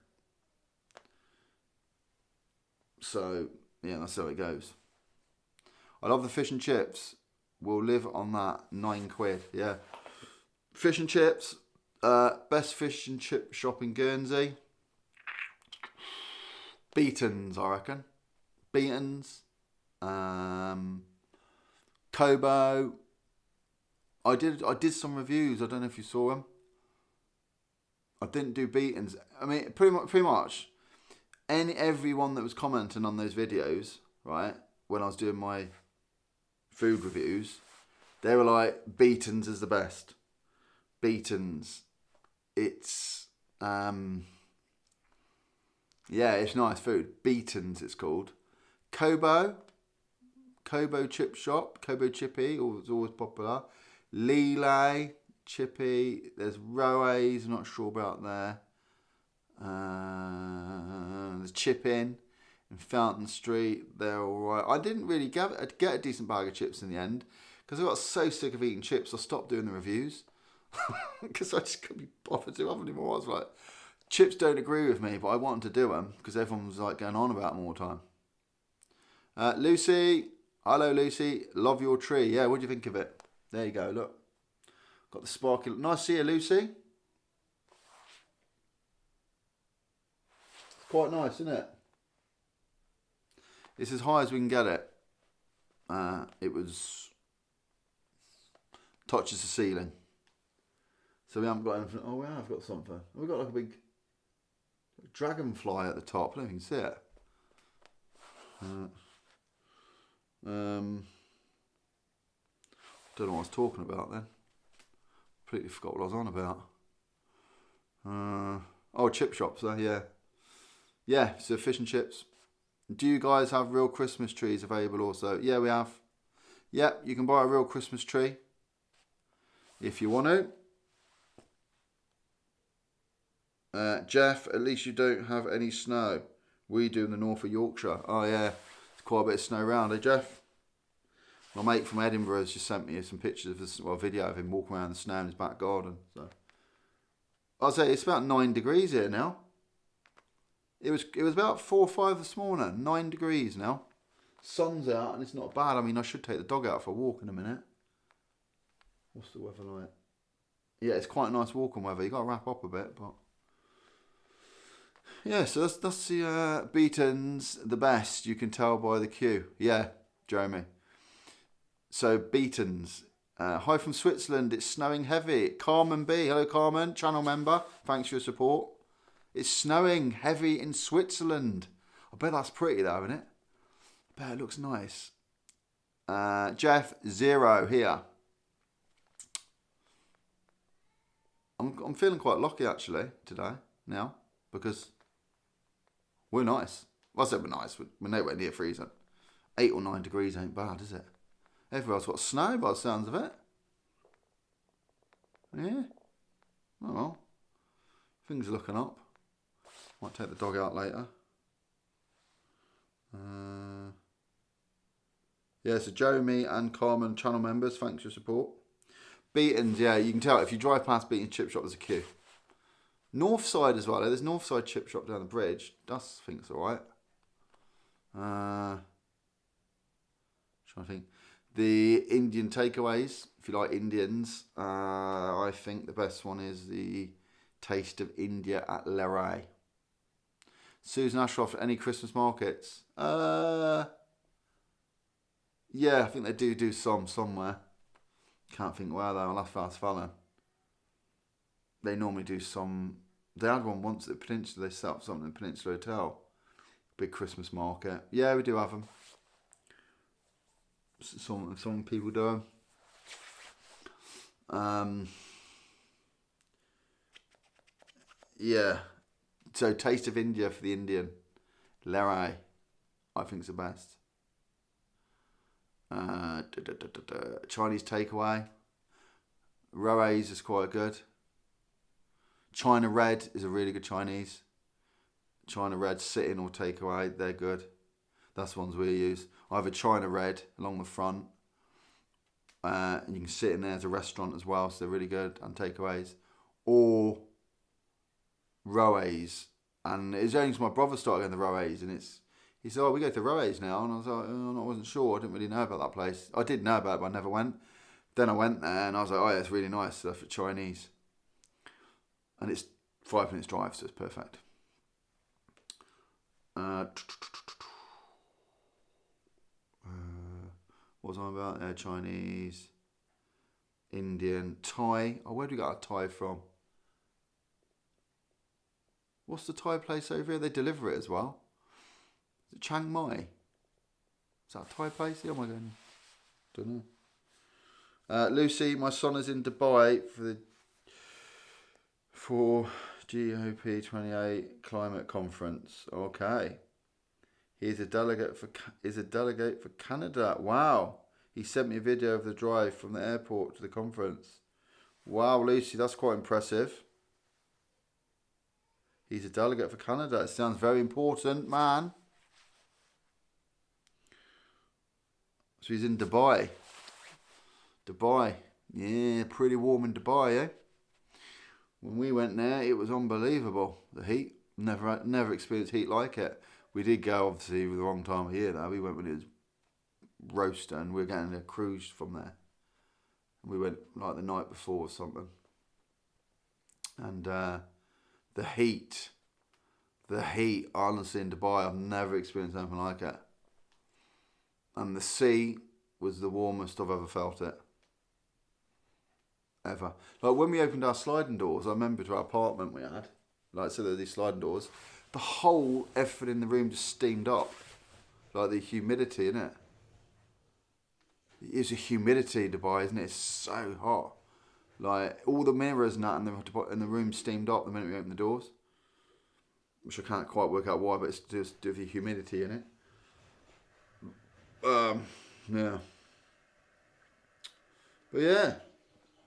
So, yeah, that's how it goes. I love the fish and chips. We'll live on that. £9, yeah. Fish and chips, best fish and chip shop in Guernsey. Beaton's, I reckon. Beaton's. Kobo. I did some reviews, I don't know if you saw them. I didn't do Beaton's. I mean, pretty much everyone that was commenting on those videos, right, when I was doing my food reviews, they were like, Beaton's is the best. Beaton's, it's it's nice food. Beaton's, it's called. Kobo chip shop, Kobo Chippy, it's always popular. Lele, Chippy, there's Roes, I'm not sure about there. There's Chippin in Fountain Street, they're alright. I didn't really get a decent bag of chips in the end, because I got so sick of eating chips, I stopped doing the reviews. Because I just couldn't be bothered to have anymore. I was like, chips don't agree with me, but I wanted to do them, because everyone was like going on about them all the time. Lucy, hello Lucy, love your tree. Yeah, what do you think of it? There you go, look. Got the sparky. Nice to see you, Lucy. It's quite nice, isn't it? It's as high as we can get it. It was... touches the ceiling. So we haven't got anything. Oh, we have got something. We've got like a big dragonfly at the top. I don't even see it. Don't know what I was talking about then. Completely forgot what I was on about. Chip shops there, yeah. Yeah, so fish and chips. Do you guys have real Christmas trees available also? Yeah, we have. Yeah, you can buy a real Christmas tree if you want to. Jeff, at least you don't have any snow. We do in the north of Yorkshire. Oh yeah, there's quite a bit of snow around, eh, Jeff? My mate from Edinburgh has just sent me some pictures of this, a video of him walking around the snow in his back garden. So I'll say it's about 9 degrees here now. It was about 4 or 5 this morning. 9 degrees now. Sun's out and it's not bad. I mean, I should take the dog out for a walk in a minute. What's the weather like? Yeah, it's quite a nice walking weather. You got to wrap up a bit, but yeah. So that's the Beaton's the best. You can tell by the queue. Yeah, Jeremy. So Beaton's. Hi from Switzerland. It's snowing heavy. Carmen B. Hello, Carmen. Channel member. Thanks for your support. It's snowing heavy in Switzerland. I bet that's pretty though, isn't it? I bet it looks nice. Jeff, 0 here. I'm feeling quite lucky actually today now, because we're nice. Well, I said we're nice. We're nowhere near freezing. 8 or 9 degrees ain't bad, is it? Everywhere else got snow by the sounds of it. Yeah. Oh well. Things are looking up. Might take the dog out later. Yeah, so Jeremy and Carmen, channel members, thanks for your support. Beaton's, yeah, you can tell if you drive past Beaton's chip shop, there's a queue. North side as well. There's North side chip shop down the bridge. I think it's alright. Trying to think. The Indian takeaways, if you like Indians, I think the best one is the Taste of India at Leray. Susan Ashcroft, any Christmas markets? Yeah, I think they do some somewhere. Can't think where though. I'll have to ask Fallon. They normally do some. They had one once at the Peninsula. They set up something at the Peninsula Hotel. Big Christmas market. Yeah, we do have them. Some people do them. Yeah. So Taste of India for the Indian. Lerai, I think is the best. Chinese takeaway. Roes is quite good. China Red is a really good Chinese. China Red sit-in or takeaway, they're good. That's the ones we use. I have a China Red along the front. And you can sit in there as a restaurant as well, so they're really good, and takeaways. Or Roes. And it's only because my brother started going to Roes, and he said, oh, we go to Roes now. And I was like, oh, I wasn't sure. I didn't really know about that place. I did know about it, but I never went. Then I went there, and I was like, oh, yeah, it's really nice stuff for Chinese. And it's 5 minutes drive, so it's perfect. What was I about there? Chinese, Indian, Thai. Oh, where do we get our Thai from? What's the Thai place over here? They deliver it as well. Is it Chiang Mai? Is that a Thai place? Yeah, oh my god. Don't know. Lucy, my son is in Dubai for GOP28 climate conference. Okay. He's a delegate for Canada. Wow. He sent me a video of the drive from the airport to the conference. Wow, Lucy, that's quite impressive. He's a delegate for Canada. It sounds very important, man. So he's in Dubai. Dubai. Yeah, pretty warm in Dubai, eh? When we went there, it was unbelievable. The heat. Never experienced heat like it. We did go, obviously, with the wrong time of year, though. We went when it was roaster, and we were getting a cruise from there. And we went, like, the night before or something. And the heat, honestly, in Dubai, I've never experienced anything like it. And the sea was the warmest I've ever felt it. Ever. Like, when we opened our sliding doors, I remember to our apartment we had, like, so there were these sliding doors, the whole effort in the room just steamed up. Like the humidity, innit? It's a humidity, Dubai, isn't it? It's so hot. Like, all the mirrors and that in the room steamed up the minute we opened the doors. Which I can't quite work out why, but it's just due to the humidity in it. Yeah. But yeah,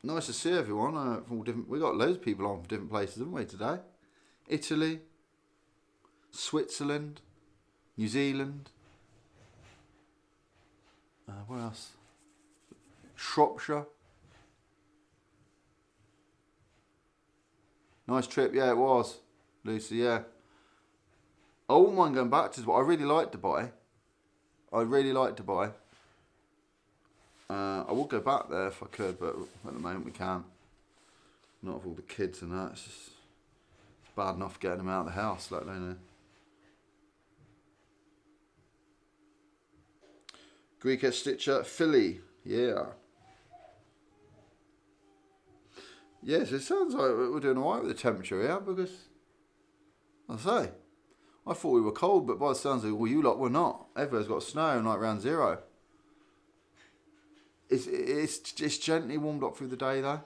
nice to see everyone. From all different. We got loads of people on from different places, haven't we, today? Italy, Switzerland, New Zealand. Where else? Shropshire. Nice trip, yeah, it was, Lucy. Yeah. I wouldn't mind going back to Dubai. I really like Dubai. I would go back there if I could, but at the moment we can't. Not with all the kids and that. It's bad enough getting them out of the house, let alone. Greek Stitcher, Philly, yeah. Yes, it sounds like we're doing alright with the temperature here, because, I say, I thought we were cold, but by the sounds of it, well, you lot were not. Everywhere's got snow and like around zero. It's gently warmed up through the day though.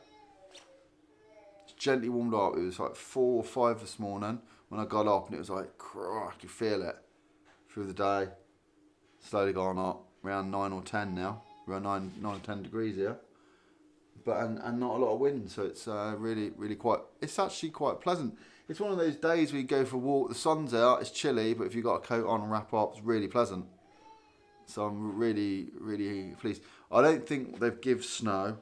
It's gently warmed up. It was like 4 or 5 this morning when I got up, and it was like, I could feel it through the day. Slowly gone up, around 9 or 10 now. Around 9 or 10 degrees here. But and not a lot of wind, so it's really it's actually quite pleasant. It's one of those days where you go for a walk, the sun's out, it's chilly, but if you've got a coat on and wrap up, it's really pleasant. So I'm really pleased. I don't think they've give snow.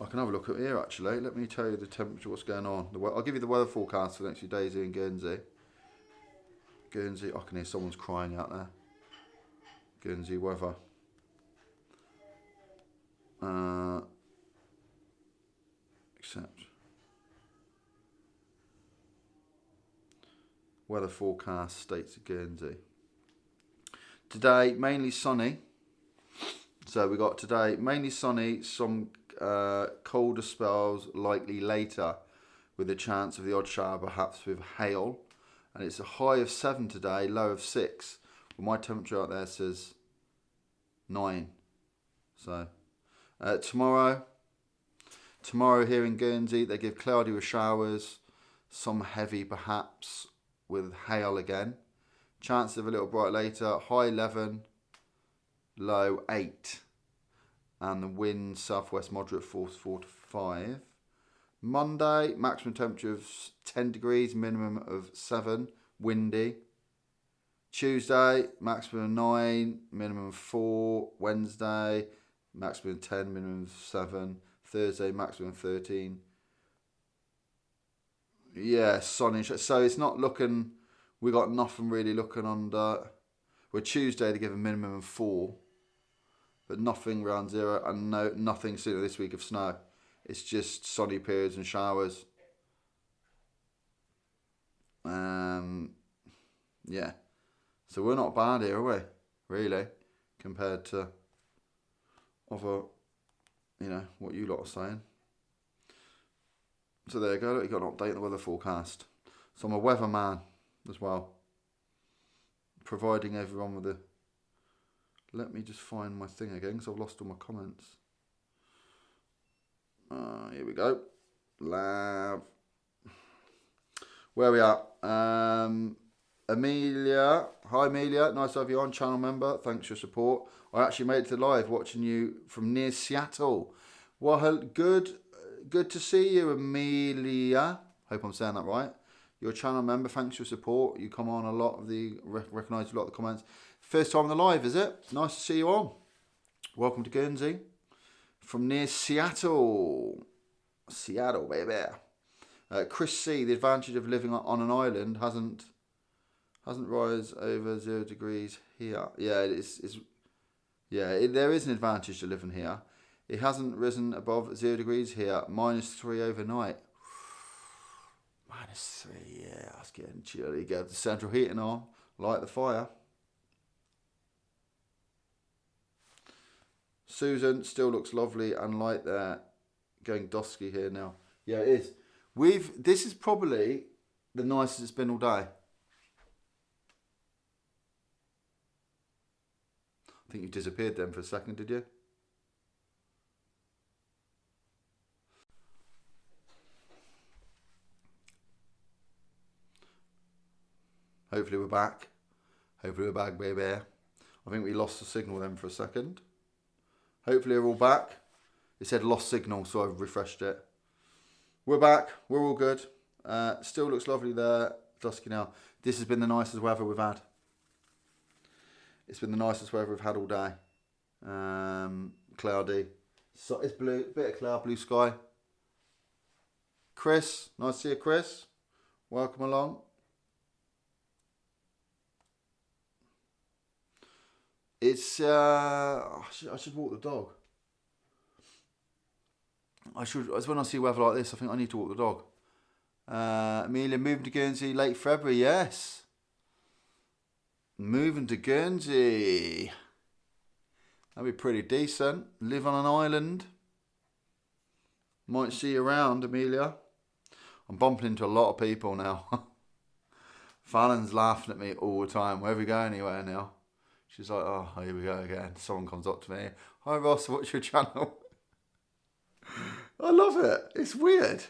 I can have a look at here actually. Let me tell you the temperature, what's going on. I'll give you the weather forecast for the next few days here in Guernsey. I can hear someone's crying out there. Guernsey weather. Accept. weather forecast states of Guernsey. Today, mainly sunny. So we got today, mainly sunny, some colder spells likely later, with a chance of the odd shower perhaps with hail. And it's a high of 7 today, low of 6. Well, my temperature out there says 9. So tomorrow here in Guernsey, they give cloudy with showers, some heavy perhaps with hail again. Chance of a little bright later, high 11, low 8. And the wind southwest moderate force 4 to 5. Monday, maximum temperature of 10 degrees, minimum of 7, windy. Tuesday, maximum of 9, minimum of 4. Wednesday, maximum of 10, minimum of 7. Thursday, maximum of 13. Yeah, sunny. So it's not looking, we got nothing really looking under. Well, Tuesday, they give a minimum of 4. But nothing around 0 and nothing sooner this week of snow. It's just sunny periods and showers. Yeah. So we're not bad here, are we? Really? Compared to other, what you lot are saying. So there you go. Look, you got an update on the weather forecast. So I'm a weatherman as well. Providing everyone with a... Let me just find my thing again because I've lost all my comments. Here we go. Lab. Where we at? Amelia. Hi Amelia. Nice to have you on, channel member. Thanks for your support. I actually made it to live watching you from near Seattle. Well, good to see you, Amelia. Hope I'm saying that right. You're a channel member. Thanks for your support. You come on a lot of the... recognise a lot of the comments. First time on the live, is it? Nice to see you on. Welcome to Guernsey. From near Seattle. Seattle, baby. Chris C. The advantage of living on an island hasn't rise over 0 degrees here. Yeah, there is an advantage to living here. It hasn't risen above 0 degrees here. -3 overnight. -3, yeah, that's getting chilly. Get the central heating on. Light the fire. Susan still looks lovely and light there. Going dusky here now. Yeah, it is. This is probably the nicest it's been all day. I think you disappeared then for a second, did you? Hopefully we're back. Hopefully we're back, baby. I think we lost the signal then for a second. Hopefully we're all back. It said lost signal, so I've refreshed it. We're back. We're all good. Still looks lovely there. Dusky now. This has been the nicest weather we've had. It's been the nicest weather we've had all day. Cloudy. So it's blue. Bit of cloud, blue sky. Chris. Nice to see you, Chris. Welcome along. It's... I should walk the dog. As when I see weather like this, I think I need to walk the dog. Amelia, moving to Guernsey late February, yes. Moving to Guernsey. That'd be pretty decent. Live on an island. Might see you around, Amelia. I'm bumping into a lot of people now. Fallon's laughing at me all the time. Wherever we go anywhere now. She's like, oh, here we go again. Someone comes up to me. Hi Ross, what's your channel? I love it. It's weird.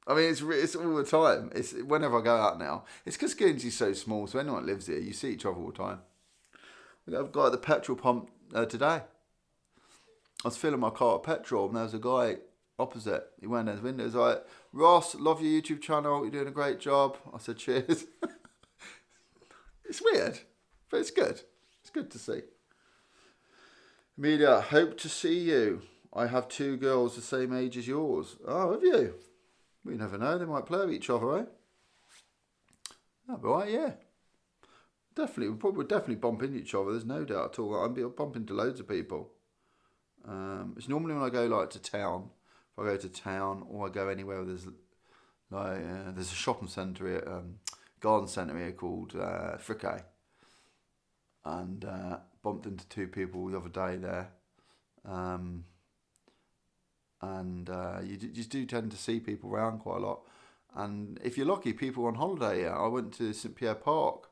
I mean, it's all the time. It's whenever I go out now. It's because Guernsey's so small, so anyone that lives here, you see each other all the time. I've got at the petrol pump today. I was filling my car with petrol, and there was a guy opposite. He went in his window. He was like, Ross, love your YouTube channel. You're doing a great job. I said, cheers. It's weird, but it's good. It's good to see. Amelia, hope to see you. I have 2 girls the same age as yours. Oh, have you? We never know. They might play with each other, eh? That'd be right, yeah. Definitely. We'll definitely bump into each other. There's no doubt at all. I'll bump into loads of people. It's normally when I go like to town. If I go to town or I go anywhere where there's like there's a shopping centre at garden centre here called Frickay, and bumped into 2 people the other day there. You just do tend to see people around quite a lot. And if you're lucky, people on holiday here. I went to St Pierre Park.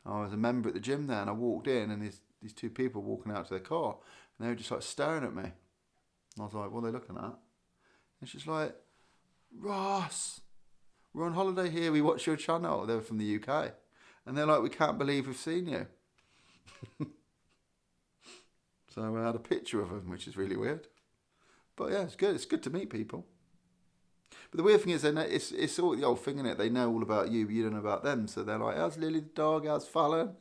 I was a member at the gym there, and I walked in, and these 2 people walking out to their car, and they were just like staring at me. And I was like, what are they looking at? And she's like, Ross, we're on holiday here, we watch your channel. They were from the UK. And they're like, we can't believe we've seen you. So I had a picture of them, which is really weird. But yeah, it's good. It's good to meet people. But the weird thing is, they know, it's all the old thing, isn't it? They know all about you, but you don't know about them. So they're like, how's Lily the dog? How's Fallon?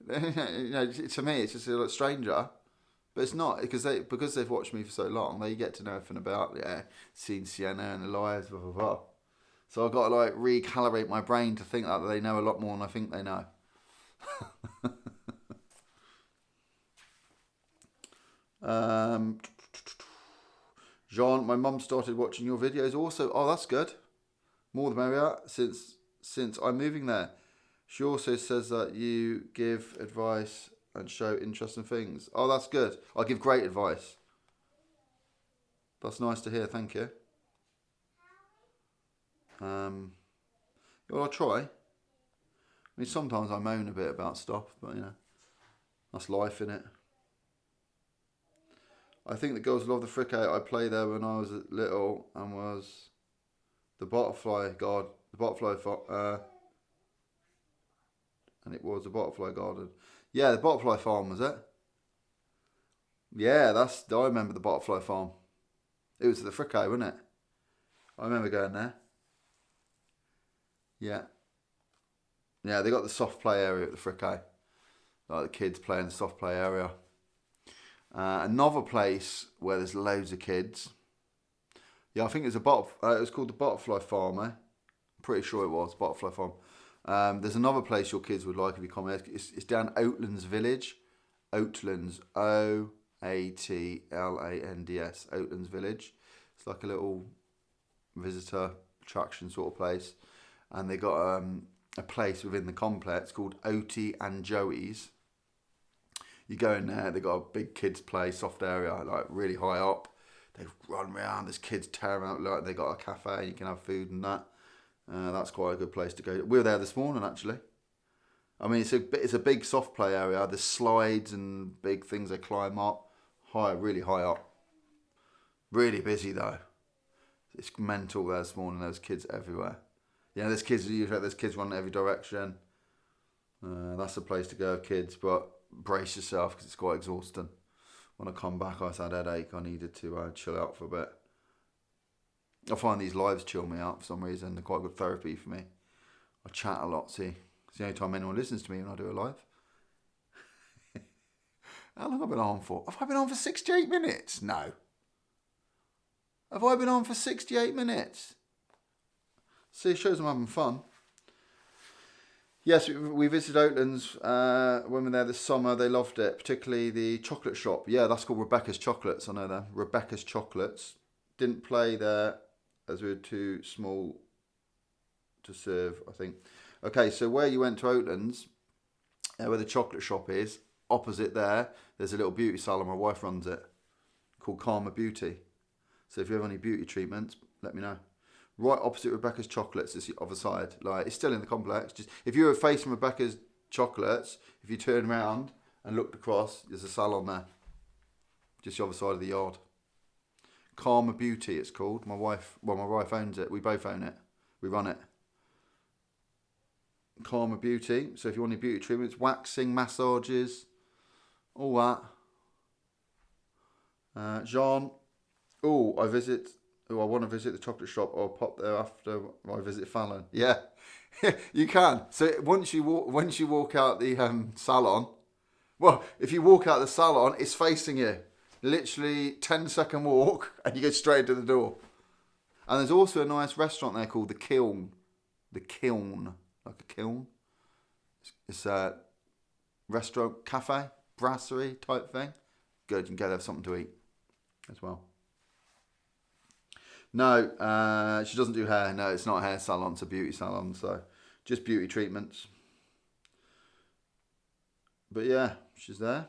You know, to me, it's just a little stranger. But it's not, because they've watched me for so long, they get to know everything about, seen Sienna and the lives, blah, blah, blah. So I've got to like recalibrate my brain to think that they know a lot more than I think they know. Jean, my mum started watching your videos also. Oh, that's good. More the merrier since I'm moving there. She also says that you give advice and show interesting things. Oh, that's good. I give great advice. That's nice to hear. Thank you. Well, I'll try. I mean, sometimes I moan a bit about stuff, but you know, that's life, innit? I think the girls love the Frickay. I played there when I was little and was the butterfly guard, and it was a butterfly garden. Yeah, the butterfly farm, was it? Yeah, I remember the butterfly farm. It was at the Frickay, wasn't it? I remember going there. Yeah. Yeah, they got the soft play area at the Frickay. Like the kids play in the soft play area. Another place where there's loads of kids. Yeah, I think it was called the Butterfly Farm, eh? Pretty sure it was, Butterfly Farm. There's another place your kids would like if you come here. It's down Oatlands Village. Oatlands, Oatlands, Oatlands Village. It's like a little visitor attraction sort of place. And they got a place within the complex called Oaty and Joey's. You go in there, they got a big kids play, soft area, like really high up. They run around, there's kids tearing out, like they got a cafe, you can have food and that. That's quite a good place to go. We were there this morning actually. I mean, it's a big soft play area. There's slides and big things they climb up, really high up. Really busy though. It's mental there this morning. There's kids everywhere. Yeah, there's kids running in every direction. That's the place to go, kids. But brace yourself because it's quite exhausting. When I come back, I had a headache. I needed to chill out for a bit. I find these lives chill me out for some reason. They're quite good therapy for me. I chat a lot, see. It's the only time anyone listens to me when I do a live. How long have I been on for? Have I been on for 68 minutes? No. Have I been on for 68 minutes? See, it shows I'm having fun. Yes, we visited Oatlands when we were there this summer. They loved it, particularly the chocolate shop. Yeah, that's called Rebecca's Chocolates. I know that. Rebecca's Chocolates. Didn't play there as we were too small to serve, I think. Okay, so where you went to Oatlands, where the chocolate shop is, opposite there's a little beauty salon. My wife runs it, called Karma Beauty. So if you have any beauty treatments, let me know. Right opposite Rebecca's Chocolates is the other side. Like, it's still in the complex. Just if you were facing Rebecca's Chocolates, if you turn around and looked across, there's a salon there. Just the other side of the yard. Karma Beauty, it's called. My wife owns it. We both own it. We run it. Karma Beauty. So if you want any beauty treatments, waxing, massages, all that. Jean. I want to visit the chocolate shop. I'll pop there after I visit Fallon. Yeah, you can. So once you walk out the salon, well, if you walk out the salon, it's facing you. Literally 10-second walk, and you go straight to the door. And there's also a nice restaurant there called the Kiln. The Kiln, like a kiln. It's a restaurant, cafe, brasserie type thing. Good, you can go there for something to eat as well. No, she doesn't do hair. No, it's not a hair salon, it's a beauty salon. So Just beauty treatments. But yeah, she's there.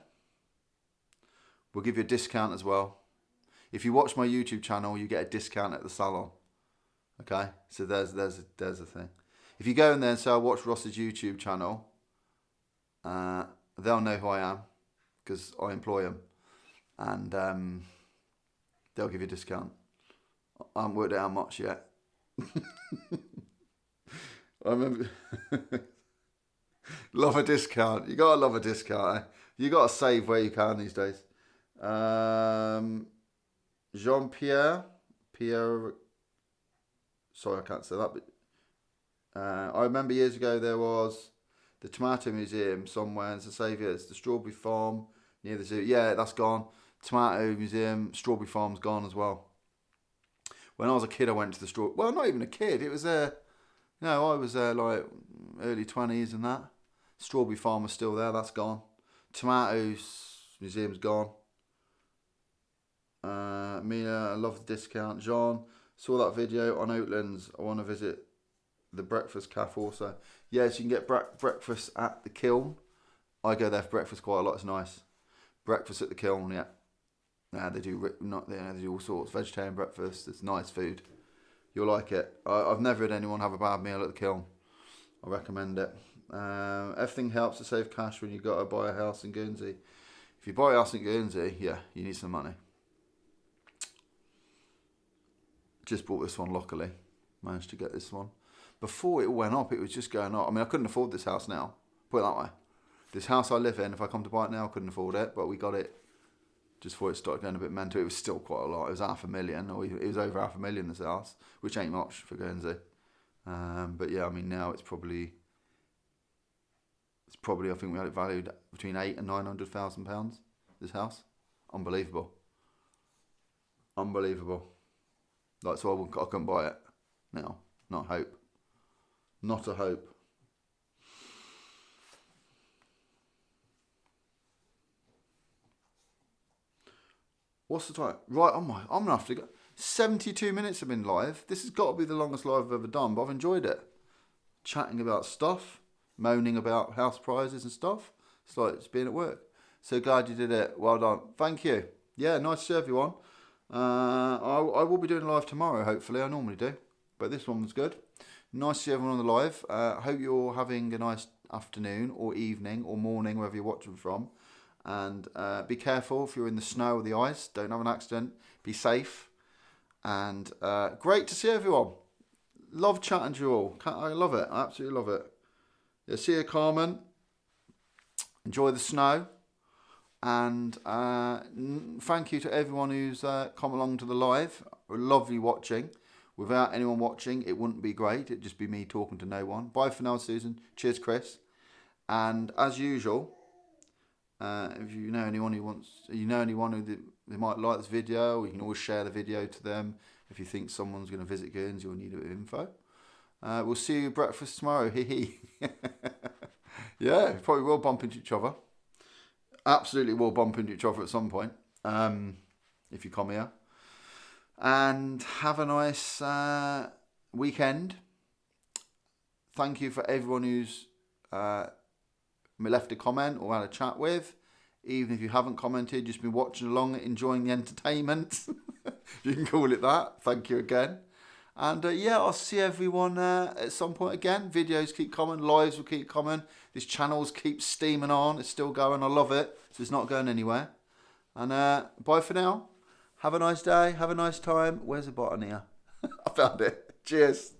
We'll give you a discount as well. If you watch my YouTube channel, you get a discount at the salon. Okay, so there's a thing. If you go in there and say I watch Ross's YouTube channel, they'll know who I am because I employ them, and they'll give you a discount. I haven't worked out how much yet. I remember. Love a discount. You gotta love a discount. Eh? You gotta save where you can these days. Jean-Pierre, sorry I can't say that, but I remember years ago there was the Tomato Museum somewhere in St Saviour. It's the Strawberry Farm near the zoo. Yeah, that's gone. Tomato Museum, Strawberry Farm's gone as well. When I was a kid, I went to the Strawberry. Well, not even a kid. It was there. No, I was there like early 20s and that. Strawberry Farm was still there. That's gone. Tomatoes Museum's gone. Mina, I love the discount. John, saw that video on Oatlands. I want to visit the breakfast cafe also. Yes, you can get breakfast at the Kiln. I go there for breakfast quite a lot. It's nice. Breakfast at the Kiln, yeah. They do they do all sorts. Vegetarian breakfast. It's nice food. You'll like it. I've never had anyone have a bad meal at the Kiln. I recommend it. Everything helps to save cash when you've got to buy a house in Guernsey. If you buy a house in Guernsey, yeah, you need some money. Just bought this one, luckily. Managed to get this one. Before it went up, it was just going up. I mean, I couldn't afford this house now. Put it that way. This house I live in, if I come to buy it now, I couldn't afford it. But we got it just before it started going a bit mental. It was still quite a lot. It was $500,000, or it was over $500,000, this house, which ain't much for Guernsey. But yeah, I mean, now it's probably, I think we had it valued between £800,000 and £900,000, this house. Unbelievable. Like, so I couldn't buy it. No, not a hope. Not a hope. What's the time? Right, I'm going to have to go. 72 minutes have been live. This has got to be the longest live I've ever done, but I've enjoyed it. Chatting about stuff, moaning about house prizes and stuff. It's like it's being at work. So glad you did it. Well done. Thank you. Yeah, nice to see everyone. I will be doing live tomorrow, hopefully. I normally do. But this one was good. Nice to see everyone on the live. Hope you're having a nice afternoon or evening or morning, wherever you're watching from. And be careful if you're in the snow or the ice. Don't have an accident. Be safe. And great to see everyone. Love chatting to you all. I love it. I absolutely love it. Yeah, see you, Carmen. Enjoy the snow. And thank you to everyone who's come along to the live. Lovely watching. Without anyone watching, it wouldn't be great. It'd just be me talking to no one. Bye for now, Susan. Cheers, Chris. And as usual, if you know anyone who they might like this video, you can always share the video to them. If you think someone's going to visit Guernsey or need a bit of info. We'll see you at breakfast tomorrow. Hee. Yeah, probably will bump into each other. Absolutely will bump into each other at some point. If you come here. And have a nice weekend. Thank you for everyone who's left a comment or had a chat with. Even if you haven't commented, just been watching along, enjoying the entertainment. You can call it that. Thank you again. And yeah, I'll see everyone at some point again. Videos keep coming. Lives will keep coming. This channel's keep steaming on. It's still going. I love it. So it's not going anywhere. And bye for now. Have a nice day. Have a nice time. Where's the button here? I found it. Cheers.